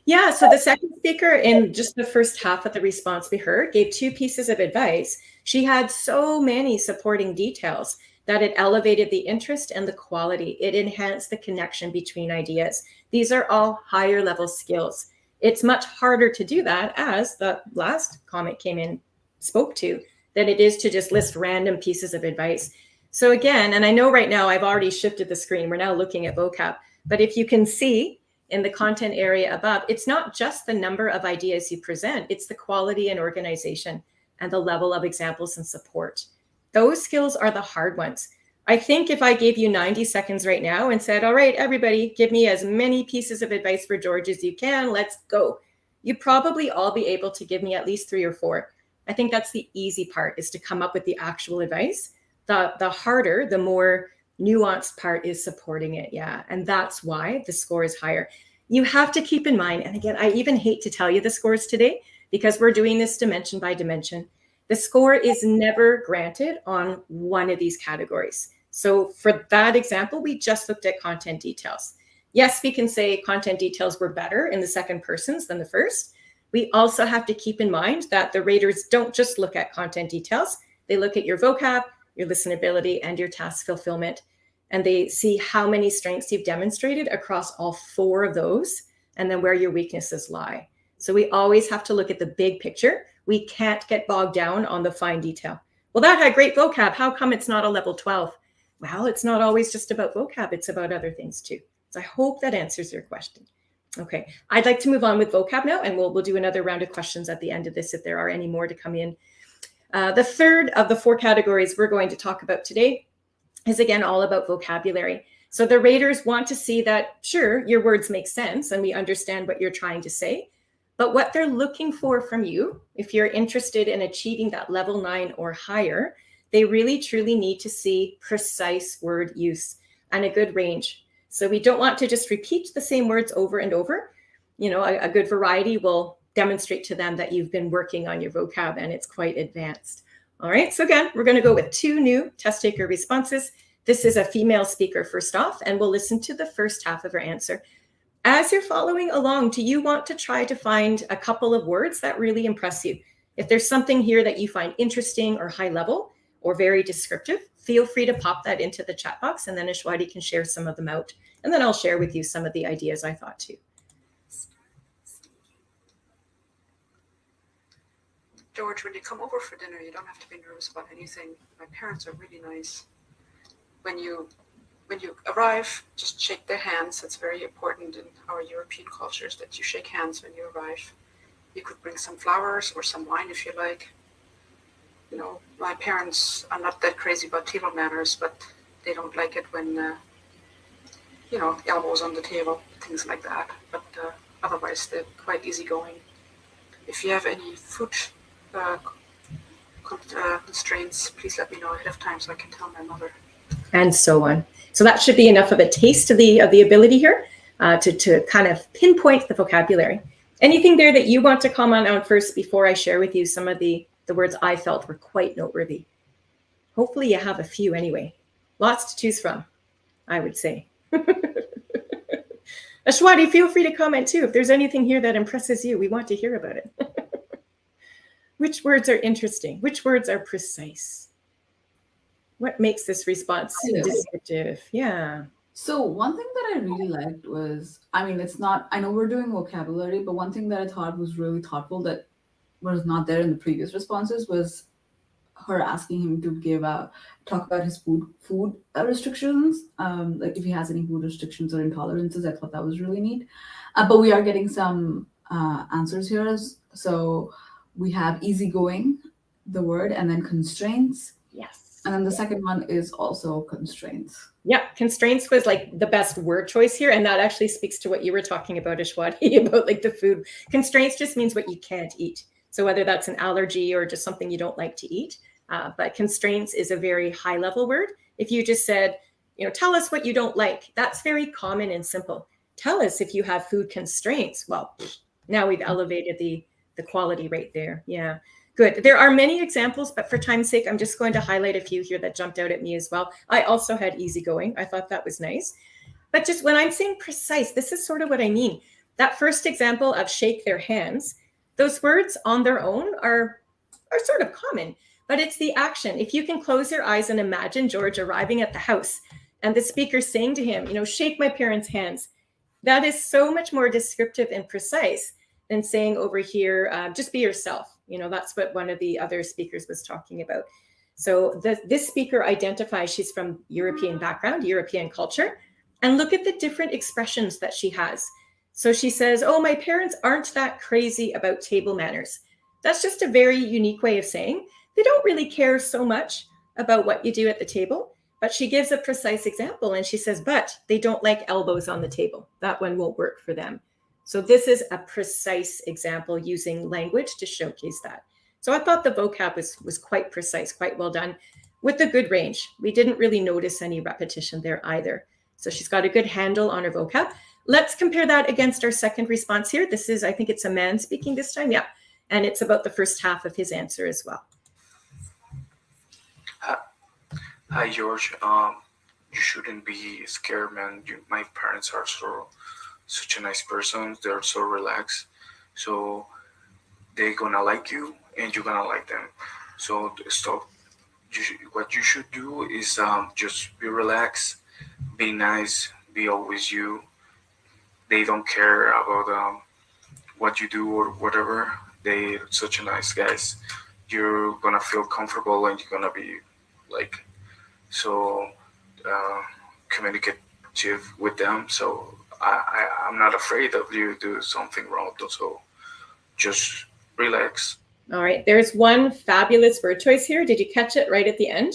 Yeah, so the second speaker in just the first half of the response we heard gave 2 pieces of advice. She had so many supporting details that it elevated the interest and the quality. It enhanced the connection between ideas. These are all higher level skills. It's much harder to do that, as the last comment came in, spoke to, than it is to just list random pieces of advice. So again, and I know right now I've already shifted the screen, we're now looking at vocab, but if you can see in the content area above, it's not just the number of ideas you present, it's the quality and organization and the level of examples and support. Those skills are the hard ones. I think if I gave you 90 seconds right now and said, all right, everybody, give me as many pieces of advice for George as you can, let's go. You'd probably all be able to give me at least 3 or 4. I think that's the easy part, is to come up with the actual advice. The harder, the more nuanced part is supporting it. Yeah. And that's why the score is higher. You have to keep in mind, and again, I even hate to tell you the scores today because we're doing this dimension by dimension. The score is never granted on one of these categories. So for that example, we just looked at content details. Yes, we can say content details were better in the second persons than the first. We also have to keep in mind that the raters don't just look at content details. They look at your vocab, your listenability, and your task fulfillment. And they see how many strengths you've demonstrated across all 4 of those, and then where your weaknesses lie. So we always have to look at the big picture. We can't get bogged down on the fine detail. Well, that had great vocab. How come it's not a level 12? Well, it's not always just about vocab. It's about other things too. So I hope that answers your question. Okay, I'd like to move on with vocab now, and we'll do another round of questions at the end of this if there are any more to come in. The third of the 4 categories we're going to talk about today is again all about vocabulary. So the raters want to see that, sure, your words make sense and we understand what you're trying to say, but what they're looking for from you, if you're interested in achieving that level 9 or higher, they really truly need to see precise word use and a good range. So we don't want to just repeat the same words over and over. You know, a good variety will demonstrate to them that you've been working on your vocab and it's quite advanced. All right, so again, we're going to go with 2 new test taker responses. This is a female speaker first off, and we'll listen to the first half of her answer. As you're following along, do you want to try to find a couple of words that really impress you? If there's something here that you find interesting or high level or very descriptive, feel free to pop that into the chat box, and then Ashwati can share some of them out. And then I'll share with you some of the ideas I thought too. George, when you come over for dinner, you don't have to be nervous about anything. My parents are really nice. When you arrive, just shake their hands. It's very important in our European cultures that you shake hands when you arrive. You could bring some flowers or some wine if you like. You know, my parents are not that crazy about table manners, but they don't like it when, elbows on the table, things like that. But otherwise, they're quite easygoing. If you have any food constraints, please let me know ahead of time so I can tell my mother. And so on. So that should be enough of a taste of the ability here to kind of pinpoint the vocabulary. Anything there that you want to comment on first before I share with you some of the words I felt were quite noteworthy? Hopefully you have a few anyway. Lots to choose from, I would say. Ashwati, feel free to comment too. If there's anything here that impresses you, we want to hear about it. Which words are interesting? Which words are precise? What makes this response descriptive? Yeah. So one thing that I really liked was, I know we're doing vocabulary, but one thing that I thought was really thoughtful that was not there in the previous responses was her asking him to talk about his food restrictions, like if he has any food restrictions or intolerances. I thought that was really neat. But we are getting some answers here. So we have easygoing, the word, and then constraints. Yes. And then the second one is also constraints. Yeah, constraints was like the best word choice here. And that actually speaks to what you were talking about, Ashwati, about like the food. Constraints just means what you can't eat. So whether that's an allergy or just something you don't like to eat. But constraints is a very high level word. If you just said, tell us what you don't like, that's very common and simple. Tell us if you have food constraints. Well, now we've elevated the quality right there. Yeah, good. There are many examples, but for time's sake, I'm just going to highlight a few here that jumped out at me as well. I also had easygoing. I thought that was nice. But just when I'm saying precise, this is sort of what I mean. That first example of shake their hands, those words on their own are sort of common, but it's the action. If you can close your eyes and imagine George arriving at the house and the speaker saying to him, shake my parents' hands, that is so much more descriptive and precise than saying over here, just be yourself. That's what one of the other speakers was talking about. So this speaker identifies she's from European background, European culture, and look at the different expressions that she has. So she says, oh, my parents aren't that crazy about table manners. That's just a very unique way of saying they don't really care so much about what you do at the table. But she gives a precise example and she says, but they don't like elbows on the table. That one won't work for them. So this is a precise example using language to showcase that. So I thought the vocab was quite precise, quite well done with a good range. We didn't really notice any repetition there either. So she's got a good handle on her vocab. Let's compare that against our second response here. This is, I think it's a man speaking this time. Yeah. And it's about the first half of his answer as well. Hi, George. You shouldn't be scared, man. My parents are such a nice person. They're so relaxed. So they're gonna like you and you're gonna like them. So stop. What you should do is just be relaxed, be nice, be always you. They don't care about what you do or whatever. They're such a nice guys. You're gonna feel comfortable and you're gonna be like so communicative with them. So I'm not afraid of you do something wrong. So just relax. All right, there's one fabulous word choice here. Did you catch it right at the end?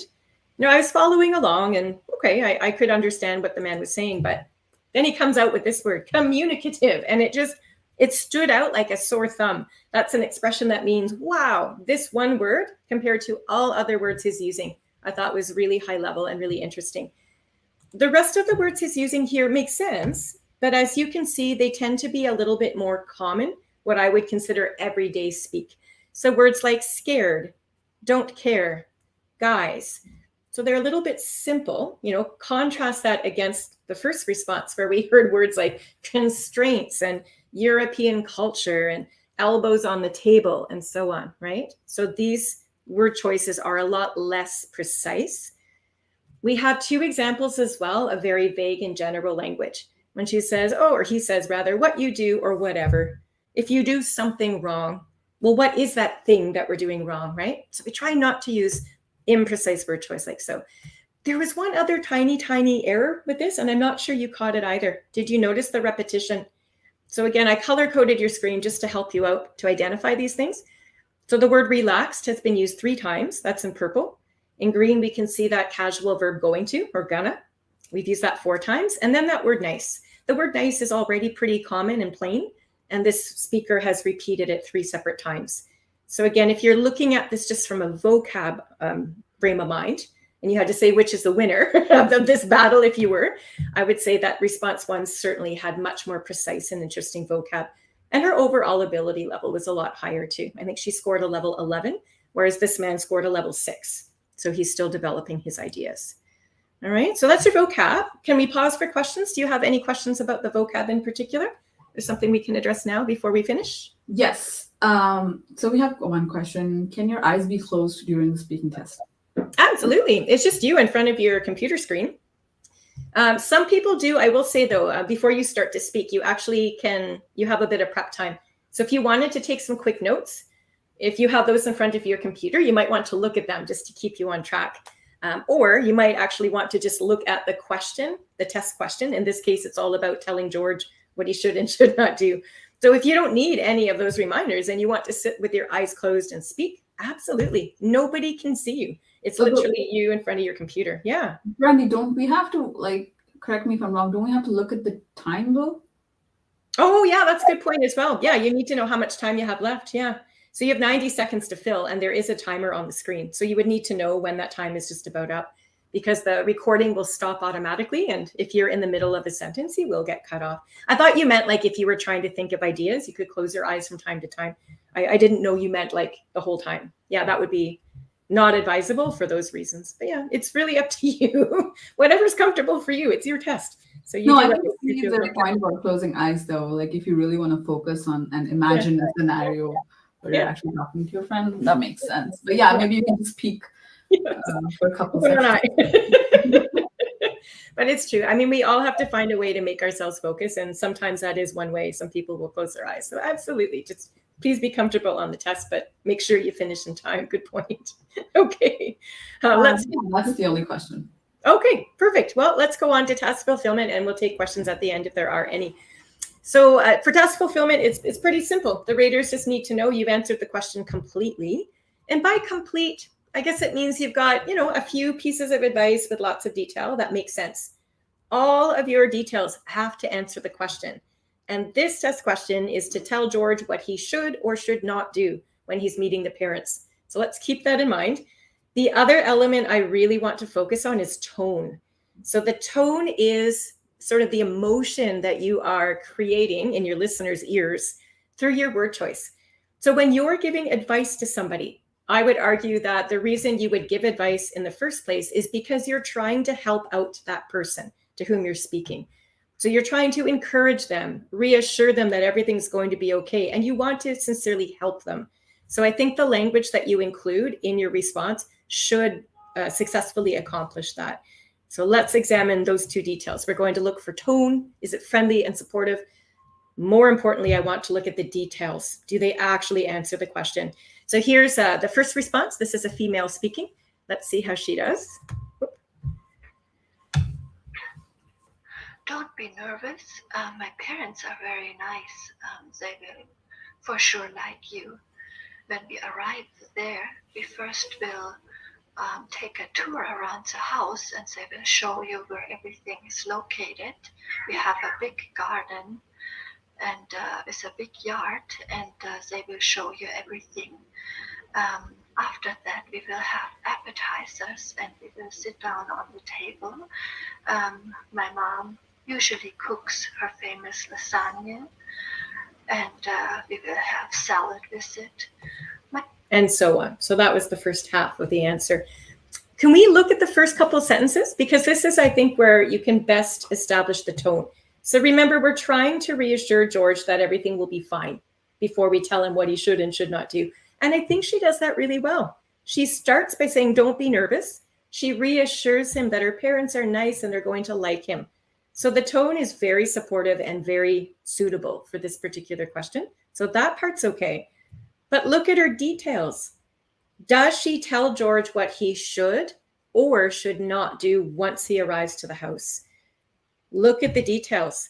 I was following along and okay, I could understand what the man was saying, but then he comes out with this word, communicative, and it stood out like a sore thumb. That's an expression that means, wow, this one word compared to all other words he's using, I thought was really high level and really interesting. The rest of the words he's using here make sense, but as you can see, they tend to be a little bit more common what I would consider everyday speak. So words like scared, don't care, guys. So they're a little bit simple, contrast that against the first response where we heard words like constraints and European culture and elbows on the table and so on, right? So these word choices are a lot less precise. We have two examples as well of very vague and general language. When she says, or he says rather, what you do or whatever. If you do something wrong, well, what is that thing that we're doing wrong, right? So we try not to use imprecise word choice like so. There was one other tiny error with this, and I'm not sure you caught it either. Did you notice the repetition? So again, I color-coded your screen just to help you out to identify these things. So the word relaxed has been used 3 times. That's in purple. In green, we can see that casual verb going to or gonna. We've used that 4 times. And then that word nice. The word nice is already pretty common and plain, and this speaker has repeated it 3 separate times. So again, if you're looking at this just from a vocab frame of mind, and you had to say which is the winner of this battle, if you were, I would say that response 1 certainly had much more precise and interesting vocab. And her overall ability level was a lot higher too. I think she scored a level 11, whereas this man scored a level 6. So he's still developing his ideas. All right, so that's your vocab. Can we pause for questions? Do you have any questions about the vocab in particular? There's something we can address now before we finish? Yes. So we have one question. Can your eyes be closed during the speaking test? Absolutely. It's just you in front of your computer screen. Some people do. I will say though, before you start to speak, you actually you have a bit of prep time. So if you wanted to take some quick notes, if you have those in front of your computer, you might want to look at them just to keep you on track. Or you might actually want to just look at the question, the test question. In this case, it's all about telling George what he should and should not do. So if you don't need any of those reminders and you want to sit with your eyes closed and speak, absolutely. Nobody can see you. It's literally you in front of your computer. Yeah. Brandy, don't we have to, correct me if I'm wrong, don't we have to look at the time though? Oh, yeah, that's a good point as well. Yeah, you need to know how much time you have left. Yeah. So you have 90 seconds to fill, and there is a timer on the screen. So you would need to know when that time is just about up, because the recording will stop automatically. And if you're in the middle of a sentence, you will get cut off. I thought you meant if you were trying to think of ideas, you could close your eyes from time to time. I didn't know you meant the whole time. Yeah, that would be not advisable for those reasons. But yeah, it's really up to you. Whatever's comfortable for you. It's your test. So you I can see the point about closing eyes though. If you really want to focus on and imagine a scenario where you're actually talking to your friend, that makes sense. But yeah, maybe you can just speak for a couple seconds. But it's true. I mean, we all have to find a way to make ourselves focus. And sometimes that is one way. Some people will close their eyes. So absolutely, just please be comfortable on the test, but make sure you finish in time. Good point. Okay. That's the only question. Okay, perfect. Well, let's go on to task fulfillment, and we'll take questions at the end if there are any. So for task fulfillment, it's pretty simple. The raters just need to know you've answered the question completely. And by complete, I guess it means you've got, a few pieces of advice with lots of detail. That makes sense. All of your details have to answer the question. And this test question is to tell George what he should or should not do when he's meeting the parents. So let's keep that in mind. The other element I really want to focus on is tone. So the tone is sort of the emotion that you are creating in your listeners' ears through your word choice. So when you're giving advice to somebody, I would argue that the reason you would give advice in the first place is because you're trying to help out that person to whom you're speaking. So you're trying to encourage them, reassure them that everything's going to be okay, and you want to sincerely help them. So I think the language that you include in your response should successfully accomplish that. So let's examine those 2 details. We're going to look for tone. Is it friendly and supportive? More importantly, I want to look at the details. Do they actually answer the question? So here's the first response. This is a female speaking. Let's see how she does. Don't be nervous. My parents are very nice. They will for sure like you. When we arrive there, we first will take a tour around the house, and they will show you where everything is located. We have a big garden and it's a big yard, and they will show you everything. After that, we will have appetizers, and we will sit down on the table. My mom usually cooks her famous lasagna. and we will have salad with it. And so on. So that was the first half of the answer. Can we look at the first couple of sentences? Because this is, I think, where you can best establish the tone. So remember, we're trying to reassure George that everything will be fine before we tell him what he should and should not do. And I think she does that really well. She starts by saying, don't be nervous. She reassures him that her parents are nice and they're going to like him. So the tone is very supportive and very suitable for this particular question. So that part's okay. But look at her details. Does she tell George what he should or should not do once he arrives to the house? Look at the details.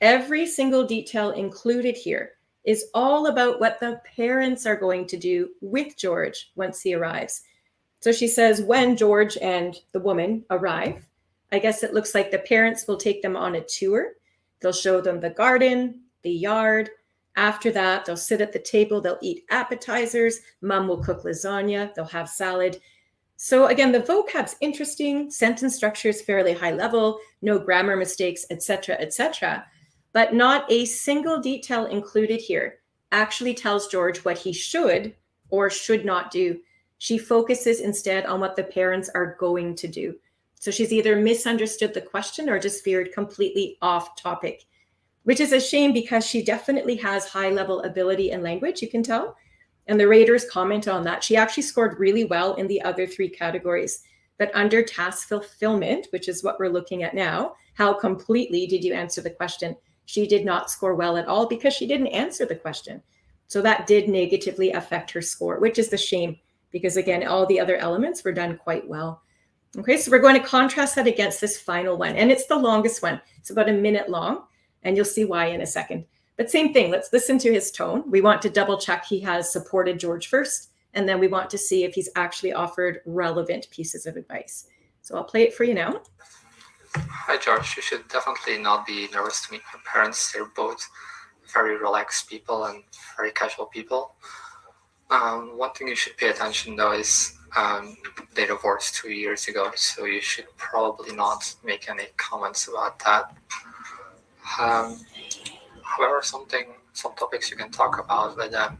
Every single detail included here is all about what the parents are going to do with George once he arrives. So she says, when George and the woman arrive, I guess it looks like the parents will take them on a tour. They'll show them the garden, the yard. After that, they'll sit at the table, they'll eat appetizers, mom will cook lasagna, they'll have salad. So again, the vocab's interesting, sentence structure is fairly high level, no grammar mistakes, etc., but not a single detail included here actually tells George what he should or should not do. She focuses instead on what the parents are going to do. So she's either misunderstood the question or just veered completely off topic, which is a shame because she definitely has high level ability in language, you can tell. And the raters comment on that. She actually scored really well in the other three categories. But under task fulfillment, which is what we're looking at now, how completely did you answer the question? She did not score well at all because she didn't answer the question. So that did negatively affect her score, which is the shame because again, all the other elements were done quite well. Okay, so we're going to contrast that against this final one. And it's the longest one. It's about a minute long. And you'll see why in a second. But same thing, let's listen to his tone. We want to double check he has supported George first, and then we want to see if he's actually offered relevant pieces of advice. So I'll play it for you now. Hi, George. You should definitely not be nervous to meet my parents. They're both very relaxed people and very casual people. One thing you should pay attention though is they divorced 2 years ago, so you should probably not make any comments about that. However, some topics you can talk about with them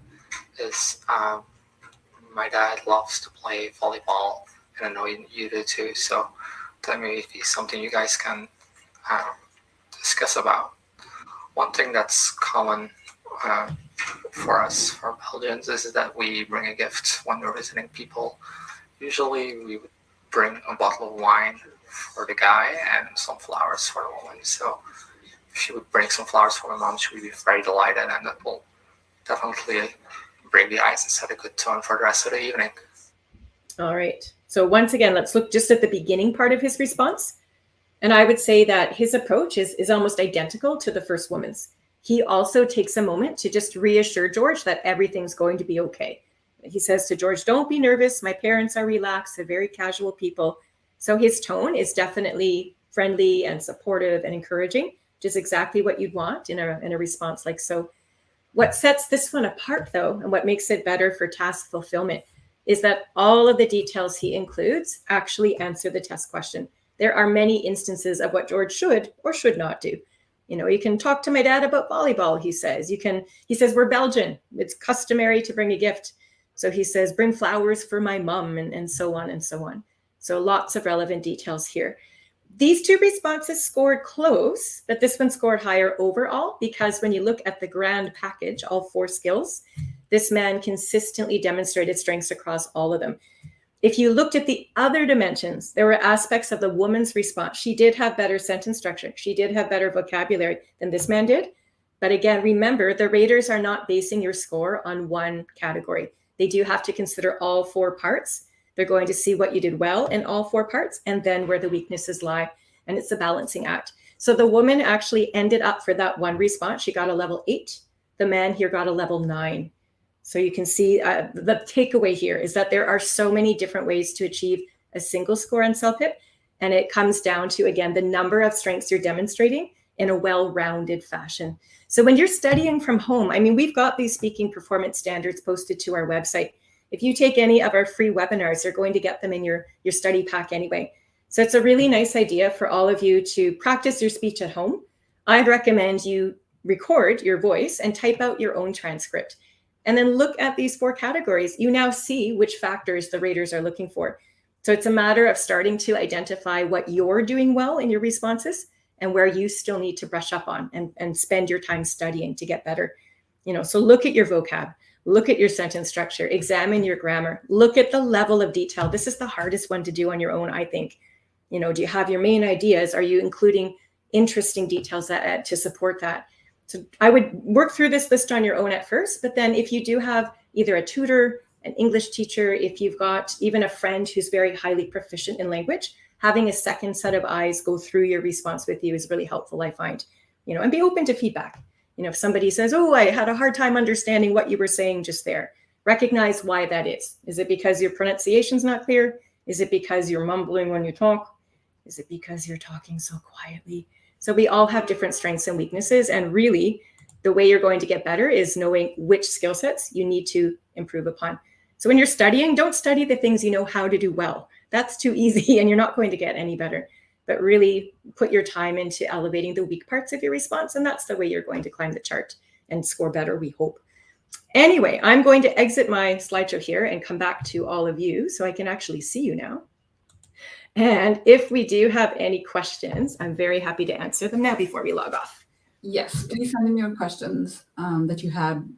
is my dad loves to play volleyball, and I know you do too. So that may be something you guys can discuss about. One thing that's common for us, for Belgians, is that we bring a gift when we're visiting people. Usually we would bring a bottle of wine for the guy and some flowers for the woman. So if she would bring some flowers for my mom, she would be very delighted, and that will definitely break the ice and set a good tone for the rest of the evening. All right. So once again, let's look just at the beginning part of his response. And I would say that his approach is almost identical to the first woman's. He also takes a moment to just reassure George that everything's going to be okay. He says to George, don't be nervous. My parents are relaxed. They're very casual people. So his tone is definitely friendly and supportive and encouraging, which is exactly what you'd want in a response like so. What sets this one apart, though, and what makes it better for task fulfillment is that all of the details he includes actually answer the test question. There are many instances of what George should or should not do. You know, you can talk to my dad about volleyball, he says. He says, we're Belgian. It's customary to bring a gift. So he says, bring flowers for my mom, and so on and so on. So lots of relevant details here. These two responses scored close, but this one scored higher overall because when you look at the grand package, all 4 skills, this man consistently demonstrated strengths across all of them. If you looked at the other dimensions, there were aspects of the woman's response. She did have better sentence structure. She did have better vocabulary than this man did. But again, remember, the raters are not basing your score on one category. They do have to consider all 4 parts. They're going to see what you did well in all 4 parts and then where the weaknesses lie. And it's a balancing act. So the woman actually ended up for that one response. She got a level 8. The man here got a level 9. So you can see the takeaway here is that there are so many different ways to achieve a single score on CELPIP. And it comes down to, again, the number of strengths you're demonstrating in a well-rounded fashion. So when you're studying from home, I mean, we've got these speaking performance standards posted to our website. If you take any of our free webinars, you're going to get them in your study pack anyway. So it's a really nice idea for all of you to practice your speech at home. I'd recommend you record your voice and type out your own transcript. And then look at these 4 categories. You now see which factors the raters are looking for. So it's a matter of starting to identify what you're doing well in your responses and where you still need to brush up on and spend your time studying to get better. So look at your vocab, look at your sentence structure, examine your grammar, look at the level of detail. This is the hardest one to do on your own, I think. Do you have your main ideas? Are you including interesting details to support that? So I would work through this list on your own at first, but then if you do have either a tutor, an English teacher, if you've got even a friend who's very highly proficient in language, having a second set of eyes go through your response with you is really helpful, I find. And be open to feedback. If somebody says, oh, I had a hard time understanding what you were saying just there, recognize why that is. Is it because your pronunciation's not clear? Is it because you're mumbling when you talk? Is it because you're talking so quietly? So we all have different strengths and weaknesses. And really, the way you're going to get better is knowing which skill sets you need to improve upon. So when you're studying, don't study the things you know how to do well. That's too easy and you're not going to get any better. But really put your time into elevating the weak parts of your response. And that's the way you're going to climb the chart and score better, we hope. Anyway, I'm going to exit my slideshow here and come back to all of you so I can actually see you now. And if we do have any questions, I'm very happy to answer them now before we log off. Yes, please send in your questions that you had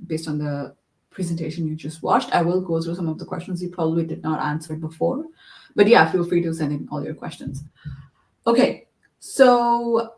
based on the presentation you just watched. I will go through some of the questions you probably did not answer before. But yeah, feel free to send in all your questions. Okay, so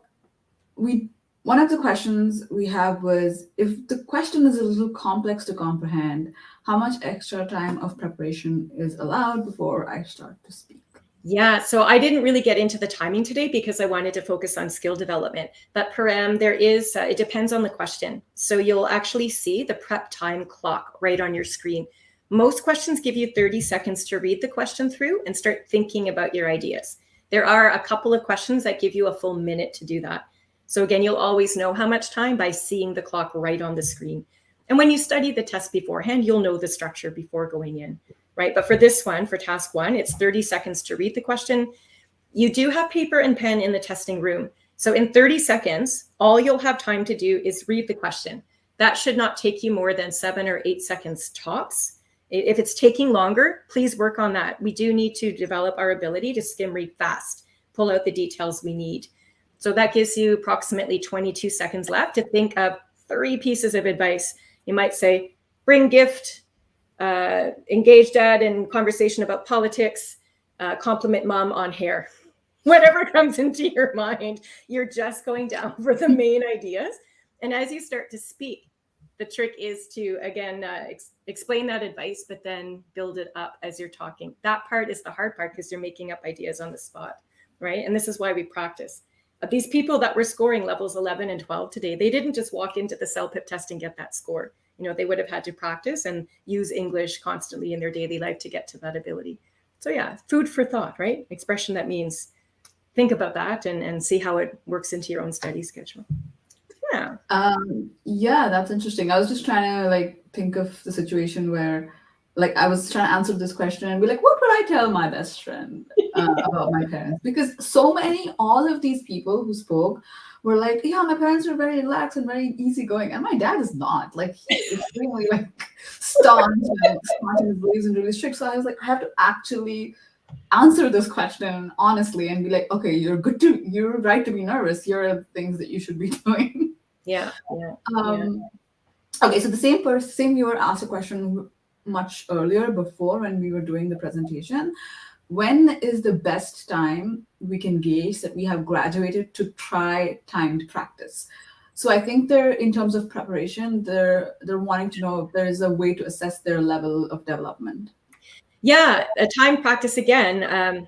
one of the questions we have was, if the question is a little complex to comprehend, how much extra time of preparation is allowed before I start to speak? Yeah, so I didn't really get into the timing today because I wanted to focus on skill development. But Param, there is, it depends on the question. So you'll actually see the prep time clock right on your screen. Most questions give you 30 seconds to read the question through and start thinking about your ideas. There are a couple of questions that give you a full minute to do that. So again, you'll always know how much time by seeing the clock right on the screen. And when you study the test beforehand, you'll know the structure before going in, right? But for this one, for task 1, it's 30 seconds to read the question. You do have paper and pen in the testing room. So in 30 seconds, all you'll have time to do is read the question. That should not take you more than 7 or 8 seconds tops. If it's taking longer, please work on that. We do need to develop our ability to skim read fast, pull out the details we need. So that gives you approximately 22 seconds left to think of 3 pieces of advice. You might say, bring gift, engage dad in conversation about politics, compliment mom on hair. Whatever comes into your mind, you're just going down for the main ideas. And as you start to speak, the trick is to, again, explain that advice, but then build it up as you're talking. That part is the hard part because you're making up ideas on the spot, right? And this is why we practice. These people that were scoring levels 11 and 12 today, they didn't just walk into the CELPIP test and get that score. They would have had to practice and use English constantly in their daily life to get to that ability. So yeah, food for thought, right? Expression that means think about that and see how it works into your own study schedule. Yeah. Yeah, that's interesting. I was just trying to think of the situation where I was trying to answer this question and be like, what would I tell my best friend about my parents? Because all of these people who spoke were like, yeah, my parents are very relaxed and very easygoing. And my dad is not. He's extremely staunch in his beliefs and really strict. So I was like, I have to actually answer this question honestly and be like, okay, you're right to be nervous. Here are the things that you should be doing. Yeah. Okay, so the same viewer asked a question much earlier before when we were doing the presentation. When is the best time we can gauge that we have graduated to try timed practice? So I think in terms of preparation, they're wanting to know if there is a way to assess their level of development. Yeah, a timed practice again.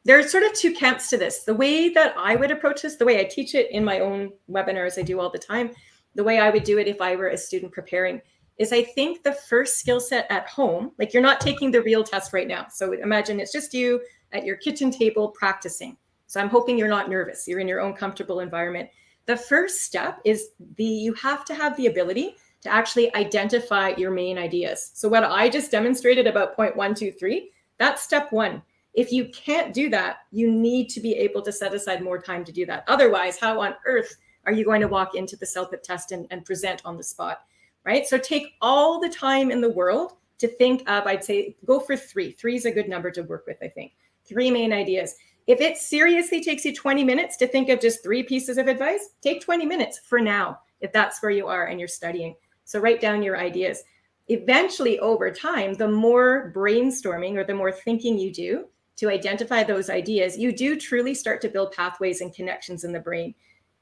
There are sort of 2 camps to this. The way that I would approach this, the way I teach it in my own webinars I do all the time, the way I would do it if I were a student preparing is I think the first skill set at home, you're not taking the real test right now. So imagine it's just you at your kitchen table practicing. So I'm hoping you're not nervous. You're in your own comfortable environment. The first step is you have to have the ability to actually identify your main ideas. So what I just demonstrated about point 1, 2, 3, that's step 1. If you can't do that, you need to be able to set aside more time to do that. Otherwise, how on earth are you going to walk into the CELPIP test and present on the spot, right? So take all the time in the world to think of, I'd say go for 3. 3 is a good number to work with, I think. 3 main ideas. If it seriously takes you 20 minutes to think of just 3 pieces of advice, take 20 minutes for now, if that's where you are and you're studying. So write down your ideas. Eventually, over time, the more brainstorming or the more thinking you do to identify those ideas, you do truly start to build pathways and connections in the brain.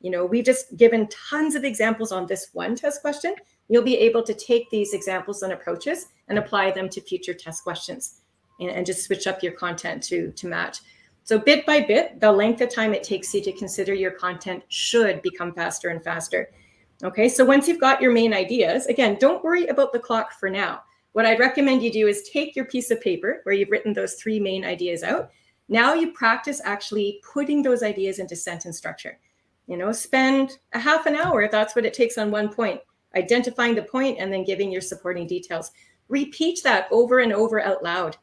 You know, we've just given tons of examples on this one test question. You'll be able to take these examples and approaches and apply them to future test questions and just switch up your content to match. So bit by bit, the length of time it takes you to consider your content should become faster and faster. Okay, so once you've got your main ideas, again, don't worry about the clock for now. What I'd recommend you do is take your piece of paper where you've written those 3 main ideas out. Now you practice actually putting those ideas into sentence structure. You know, spend a half an hour, if that's what it takes on one point, identifying the point and then giving your supporting details. Repeat that over and over out loud,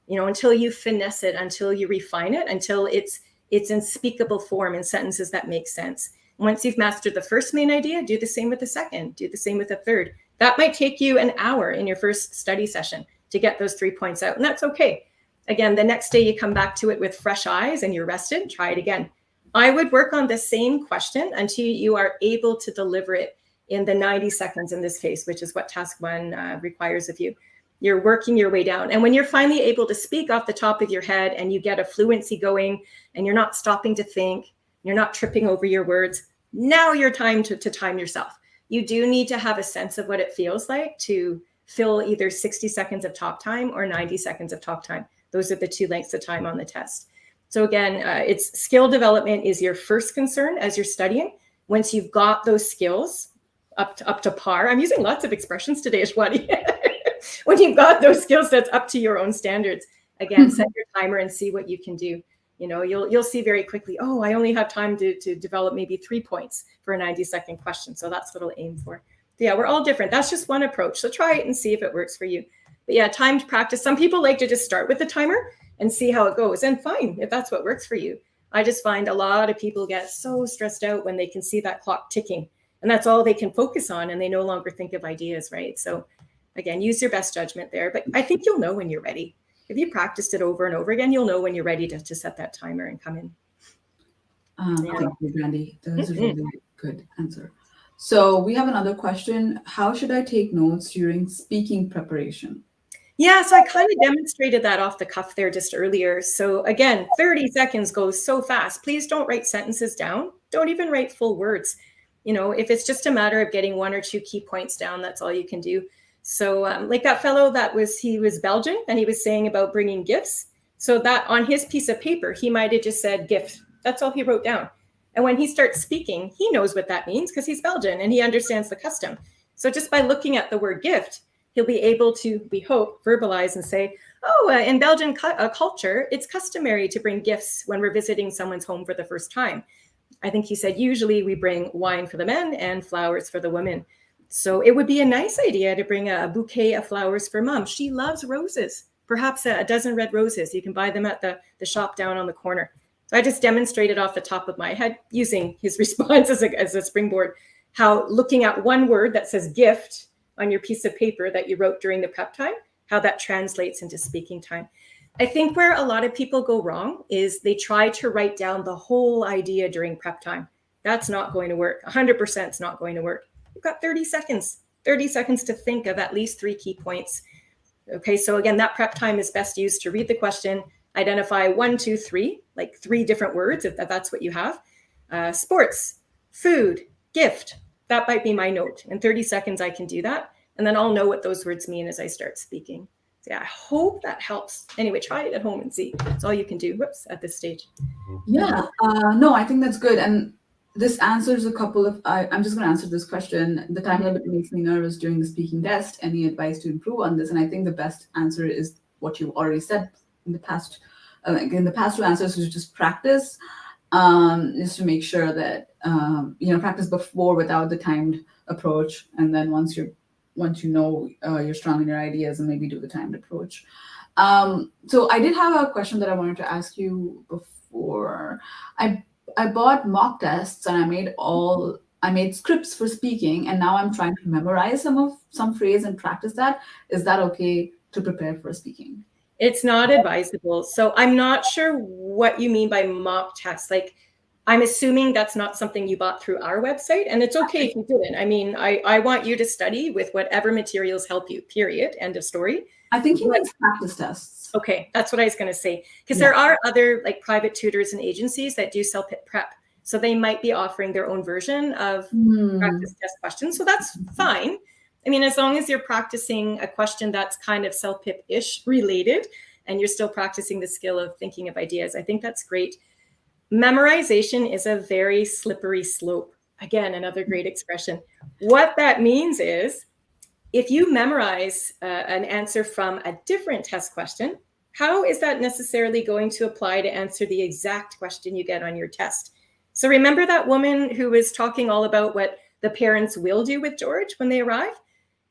you know, until you finesse it, until you refine it, until it's in speakable form in sentences that make sense. Once you've mastered the first main idea, do the same with the second, do the same with the third. That might take you an hour in your first study session to get those 3 points out, and that's okay. Again, the next day you come back to it with fresh eyes and you're rested, try it again. I would work on the same question until you are able to deliver it in the 90 seconds in this case, which is what task 1 requires of you. You're working your way down. And when you're finally able to speak off the top of your head and you get a fluency going and you're not stopping to think, you're not tripping over your words, now you're time to time yourself. You do need to have a sense of what it feels like to fill either 60 seconds of talk time or 90 seconds of talk time. Those are the 2 lengths of time on the test. So again, it's skill development is your first concern as you're studying. Once you've got those skills up to par, I'm using lots of expressions today, Ashwati. When you've got those skill sets up to your own standards, again, set your timer and see what you can do. You know, you'll see very quickly, oh, I only have time to develop maybe 3 points for a 90-second question. So that's what I'll aim for. But yeah, we're all different. That's just one approach. So try it and see if it works for you. But yeah, timed practice. Some people like to just start with the timer and see how it goes. And fine, if that's what works for you. I just find a lot of people get so stressed out when they can see that clock ticking. And that's all they can focus on. And they no longer think of ideas, right? So again, use your best judgment there. But I think you'll know when you're ready. If you practiced it over and over again, you'll know when you're ready to set that timer and come in. Thank you, Brandy. That was a really good answer. So we have another question. How should I take notes during speaking preparation? Yeah, so I kind of demonstrated that off the cuff there just earlier. So again, 30 seconds goes so fast. Please don't write sentences down. Don't even write full words. You know, if it's just a matter of getting 1 or 2 key points down, that's all you can do. So like that fellow he was Belgian and he was saying about bringing gifts. So that on his piece of paper, he might have just said gift. That's all he wrote down. And when he starts speaking, he knows what that means because he's Belgian and he understands the custom. So just by looking at the word gift, he'll be able to, we hope, verbalize and say, oh, in Belgian culture, it's customary to bring gifts when we're visiting someone's home for the first time. I think he said, usually we bring wine for the men and flowers for the women. So it would be a nice idea to bring a bouquet of flowers for mom. She loves roses, perhaps a dozen red roses. You can buy them at the shop down on the corner. So I just demonstrated off the top of my head using his response as a springboard, how looking at one word that says gift on your piece of paper that you wrote during the prep time, how that translates into speaking time. I think where a lot of people go wrong is they try to write down the whole idea during prep time. That's not going to work. 100% is not going to work. You've got 30 seconds to think of at least 3 key points. Okay, so again, that prep time is best used to read the question, identify 1, 2, 3, like 3 different words, if that's what you have. Sports, food, gift. That might be my note. In 30 seconds, I can do that. And then I'll know what those words mean as I start speaking. So yeah, I hope that helps. Anyway, try it at home and see. That's all you can do. Whoops, at this stage. Yeah, no, I think that's good. And this answers a couple of, I'm just going to answer this question. The time limit makes me nervous during the speaking test. Any advice to improve on this? And I think the best answer is what you already said in the past. In the past 2 answers was just practice, just to make sure that, practice before without the timed approach. And then once you know you're strong in your ideas, and maybe do the timed approach. So I did have a question that I wanted to ask you before. I bought mock tests and I made all I made scripts for speaking, and now I'm trying to memorize some phrase and practice that. Is that okay to prepare for speaking? It's not advisable. So I'm not sure what you mean by mock tests. Like, I'm assuming that's not something you bought through our website, and it's okay if you didn't. I mean, I want you to study with whatever materials help you, period, end of story. I think he means practice tests. Okay, that's what I was going to say. Because Yeah. there are other like private tutors and agencies that do CELPIP prep. So they might be offering their own version of practice test questions. So that's fine. I mean, as long as you're practicing a question that's kind of CELPIP-ish related, and you're still practicing the skill of thinking of ideas, I think that's great. Memorization is a very slippery slope. Again, another great expression. What that means is, if you memorize an answer from a different test question, how is that necessarily going to apply to answer the exact question you get on your test? So remember that woman who was talking all about what the parents will do with George when they arrive?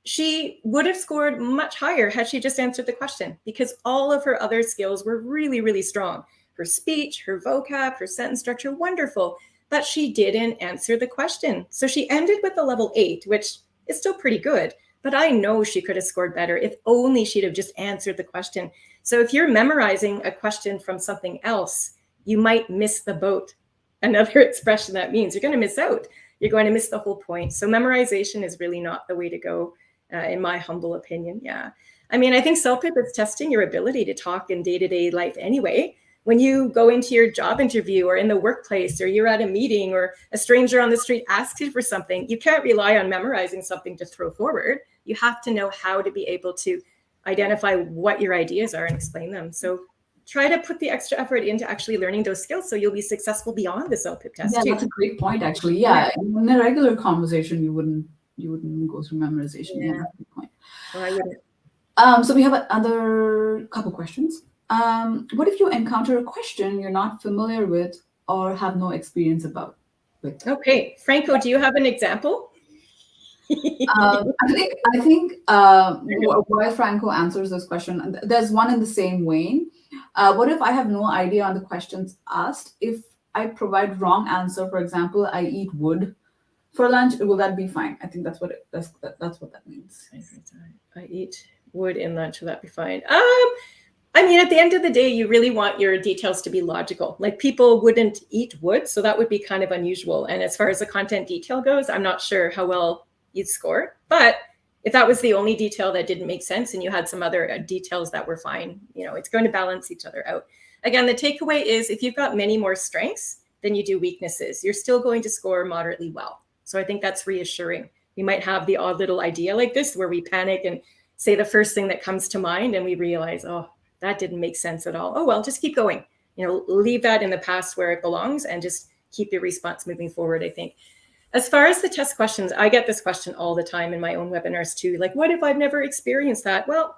She would have scored much higher had she just answered the question, because all of her other skills were really, really strong. Her speech, her vocab, her sentence structure, wonderful, but she didn't answer the question. So she ended with a level 8, which is still pretty good, but I know she could have scored better if only she'd have just answered the question. So if you're memorizing a question from something else, you might miss the boat. Another expression that means you're going to miss out. You're going to miss the whole point. So memorization is really not the way to go, in my humble opinion. Yeah. I mean, I think CELPIP is testing your ability to talk in day-to-day life anyway. When you go into your job interview or in the workplace, or you're at a meeting, or a stranger on the street asks you for something, you can't rely on memorizing something to throw forward. You have to know how to be able to identify what your ideas are and explain them. So try to put the extra effort into actually learning those skills so you'll be successful beyond the CELPIP test too. That's a great point, actually. Yeah, in a regular conversation, you wouldn't go through memorization. Yeah, that's a good point. Well, I wouldn't. So we have another couple questions. What if you encounter a question you're not familiar with or have no experience about? Okay, Franco, do you have an example? I think while Franco answers this question, there's one in the same vein. What if I have no idea on the questions asked? If I provide wrong answer, for example, I eat wood for lunch, will that be fine? I think that's what that means. I eat wood in lunch, will that be fine? I mean, at the end of the day, you really want your details to be logical. Like, people wouldn't eat wood, so that would be kind of unusual. And as far as the content detail goes, I'm not sure how well you'd score. But if that was the only detail that didn't make sense and you had some other details that were fine, it's going to balance each other out. Again, the takeaway is, if you've got many more strengths than you do weaknesses, you're still going to score moderately well. So I think that's reassuring. We might have the odd little idea like this where we panic and say the first thing that comes to mind and we realize, oh, that didn't make sense at all. Oh, well, just keep going. Leave that in the past where it belongs and just keep your response moving forward, I think. As far as the test questions, I get this question all the time in my own webinars too. Like, what if I've never experienced that? Well,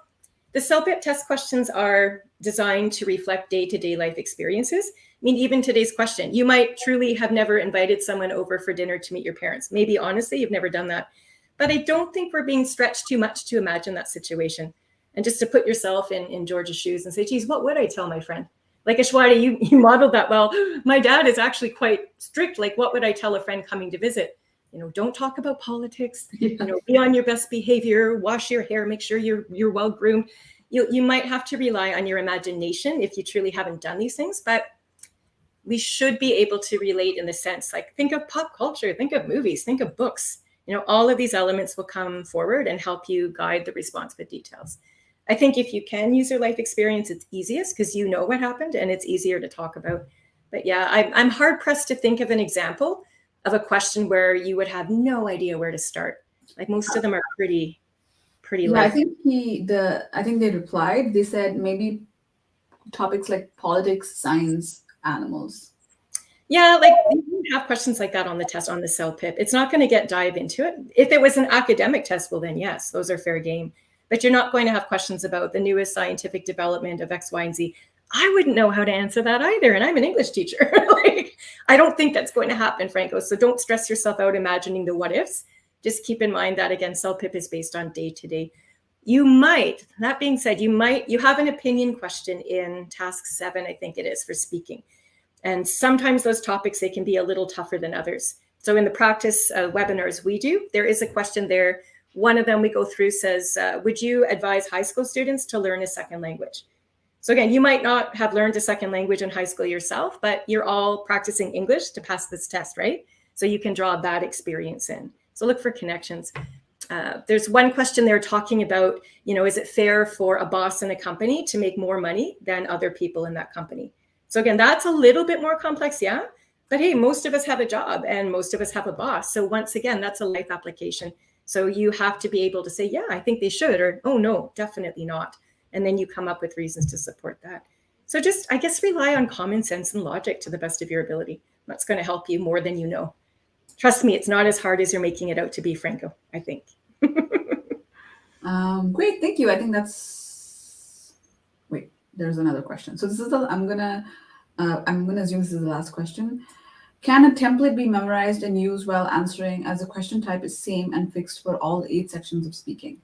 the CELPIP test questions are designed to reflect day-to-day life experiences. I mean, even today's question, you might truly have never invited someone over for dinner to meet your parents. Maybe, honestly, you've never done that. But I don't think we're being stretched too much to imagine that situation. And just to put yourself in George's shoes and say, geez, what would I tell my friend? Like, Ashwati, you modeled that well. My dad is actually quite strict. Like, what would I tell a friend coming to visit? Don't talk about politics. Be on your best behavior, wash your hair, make sure you're well groomed. You might have to rely on your imagination if you truly haven't done these things, but we should be able to relate in the sense, like, think of pop culture, think of movies, think of books. All of these elements will come forward and help you guide the response with details. I think if you can use your life experience, it's easiest because you know what happened and it's easier to talk about. But yeah, I'm hard pressed to think of an example of a question where you would have no idea where to start. Like, most of them are pretty I think I think they replied. They said maybe topics like politics, science, animals. Yeah, like, you don't have questions like that on the test on the CELPIP. It's not going to dive into it. If it was an academic test, well then yes, those are fair game. But you're not going to have questions about the newest scientific development of X, Y, and Z. I wouldn't know how to answer that either, and I'm an English teacher. I don't think that's going to happen, Franco. So don't stress yourself out imagining the what ifs. Just keep in mind that, again, CELPIP is based on day-to-day. That being said, you have an opinion question in task 7, I think it is, for speaking. And sometimes those topics, they can be a little tougher than others. So in the practice webinars we do, there is a question there. One of them we go through says, would you advise high school students to learn a second language? So again, you might not have learned a second language in high school yourself, but you're all practicing English to pass this test, right? So you can draw that experience in. So look for connections. There's one question there talking about, is it fair for a boss in a company to make more money than other people in that company? So again, that's a little bit more complex, yeah? But hey, most of us have a job and most of us have a boss. So once again, that's a life application. So you have to be able to say, yeah, I think they should, or, oh no, definitely not. And then you come up with reasons to support that. So just, I guess, rely on common sense and logic to the best of your ability. That's going to help you more than you know. Trust me, it's not as hard as you're making it out to be, Franco, I think. Great, thank you. I think that's, wait, there's another question. So this is I'm gonna assume this is the last question. Can a template be memorized and used while answering as the question type is same and fixed for all 8 sections of speaking?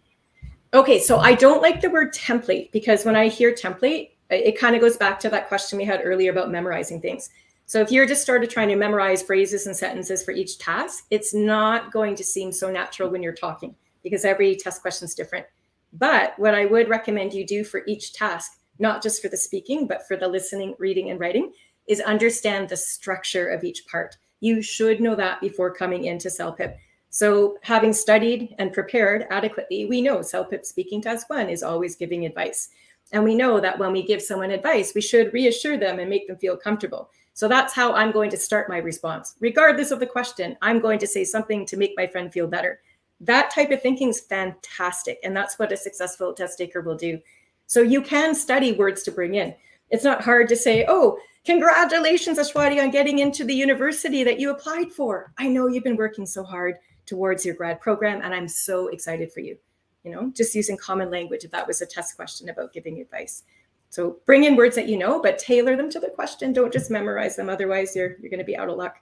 Okay, so I don't like the word template, because when I hear template, it kind of goes back to that question we had earlier about memorizing things. So if you're just started trying to memorize phrases and sentences for each task, it's not going to seem so natural when you're talking, because every test question is different. But what I would recommend you do for each task, not just for the speaking, but for the listening, reading, and writing, is understand the structure of each part. You should know that before coming into CELPIP. So having studied and prepared adequately, we know CELPIP Speaking Task 1 is always giving advice. And we know that when we give someone advice, we should reassure them and make them feel comfortable. So that's how I'm going to start my response. Regardless of the question, I'm going to say something to make my friend feel better. That type of thinking is fantastic. And that's what a successful test taker will do. So you can study words to bring in. It's not hard to say, oh, congratulations, Ashwati, on getting into the university that you applied for. I know you've been working so hard towards your grad program, and I'm so excited for you. Just using common language if that was a test question about giving advice. So bring in words that you know, but tailor them to the question. Don't just memorize them. Otherwise, you're going to be out of luck.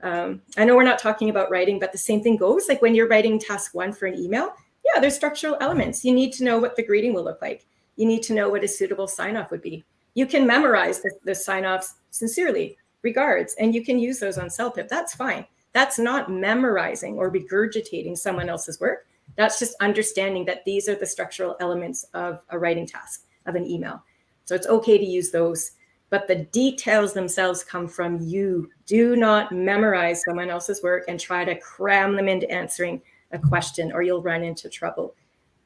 I know we're not talking about writing, but the same thing goes. Like when you're writing task 1 for an email, yeah, there's structural elements. You need to know what the greeting will look like. You need to know what a suitable sign-off would be. You can memorize the sign-offs, sincerely, regards, and you can use those on CELPIP. That's fine. That's not memorizing or regurgitating someone else's work. That's just understanding that these are the structural elements of a writing task, of an email. So it's okay to use those, but the details themselves come from you. Do not memorize someone else's work and try to cram them into answering a question, or you'll run into trouble.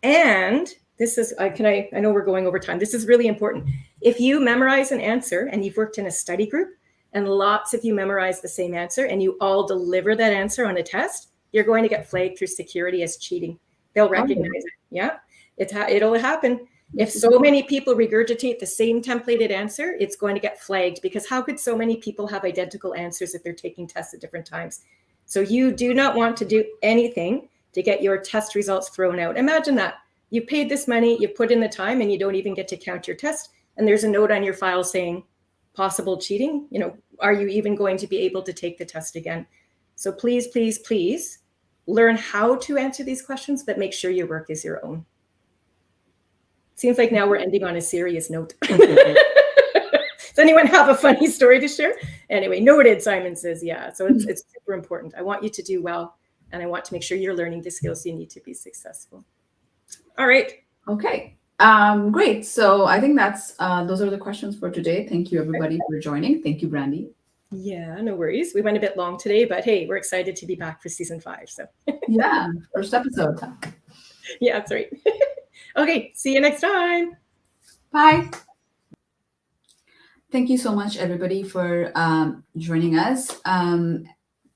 And this is, I know we're going over time. This is really important. If you memorize an answer and you've worked in a study group and lots of you memorize the same answer and you all deliver that answer on a test, you're going to get flagged through security as cheating. They'll recognize it. Yeah, it'll happen. If so many people regurgitate the same templated answer, it's going to get flagged, because how could so many people have identical answers if they're taking tests at different times? So you do not want to do anything to get your test results thrown out. Imagine that. You paid this money, you put in the time, and you don't even get to count your test. And there's a note on your file saying possible cheating. Are you even going to be able to take the test again? So please, please, please learn how to answer these questions, but make sure your work is your own. Seems like now we're ending on a serious note. Does anyone have a funny story to share? Anyway, noted, Simon says, yeah. So it's super important. I want you to do well, and I want to make sure you're learning the skills you need to be successful. All right. Okay. Great. So I think that's those are the questions for today. Thank you, everybody, for joining. Thank you, Brandy. Yeah, no worries. We went a bit long today, but hey, we're excited to be back for season 5. So yeah, first episode. Yeah, that's right. Okay, see you next time. Bye. Thank you so much, everybody, for joining us.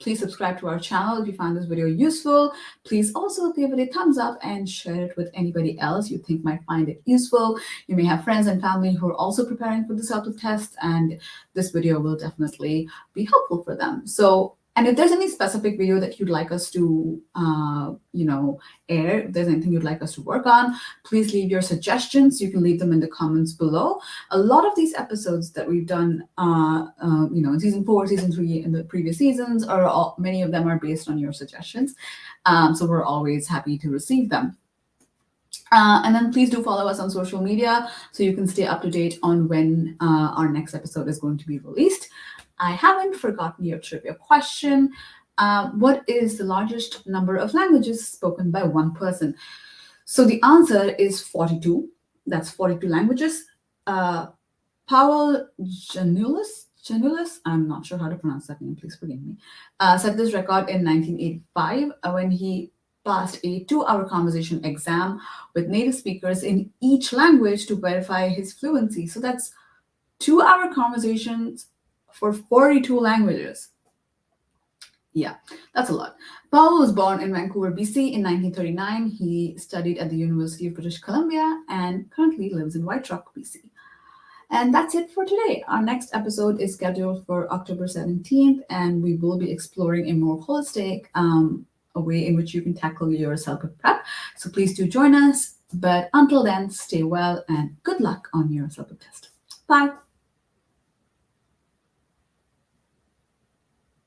Please subscribe to our channel if you found this video useful. Please also give it a thumbs up and share it with anybody else you think might find it useful. You may have friends and family who are also preparing for the CELPIP test, and this video will definitely be helpful for them. So, and if there's any specific video that you'd like us to, air, if there's anything you'd like us to work on, please leave your suggestions. You can leave them in the comments below. A lot of these episodes that we've done, in season 4, season 3, in the previous seasons, many of them are based on your suggestions. So we're always happy to receive them. And then please do follow us on social media so you can stay up to date on when our next episode is going to be released. I haven't forgotten your trivia question. What is the largest number of languages spoken by one person? So the answer is 42. That's 42 languages. Powell Janulis, I'm not sure how to pronounce that name, please forgive me, set this record in 1985 when he passed a 2-hour conversation exam with native speakers in each language to verify his fluency. So that's 2-hour conversations for 42 languages. Yeah, that's a lot. Powell was born in Vancouver, BC in 1939. He studied at the University of British Columbia and currently lives in White Rock, BC. And that's it for today. Our next episode is scheduled for October 17th, and we will be exploring a more holistic a way in which you can tackle your CELPIP prep. So please do join us. But until then, stay well and good luck on your CELPIP test. Bye.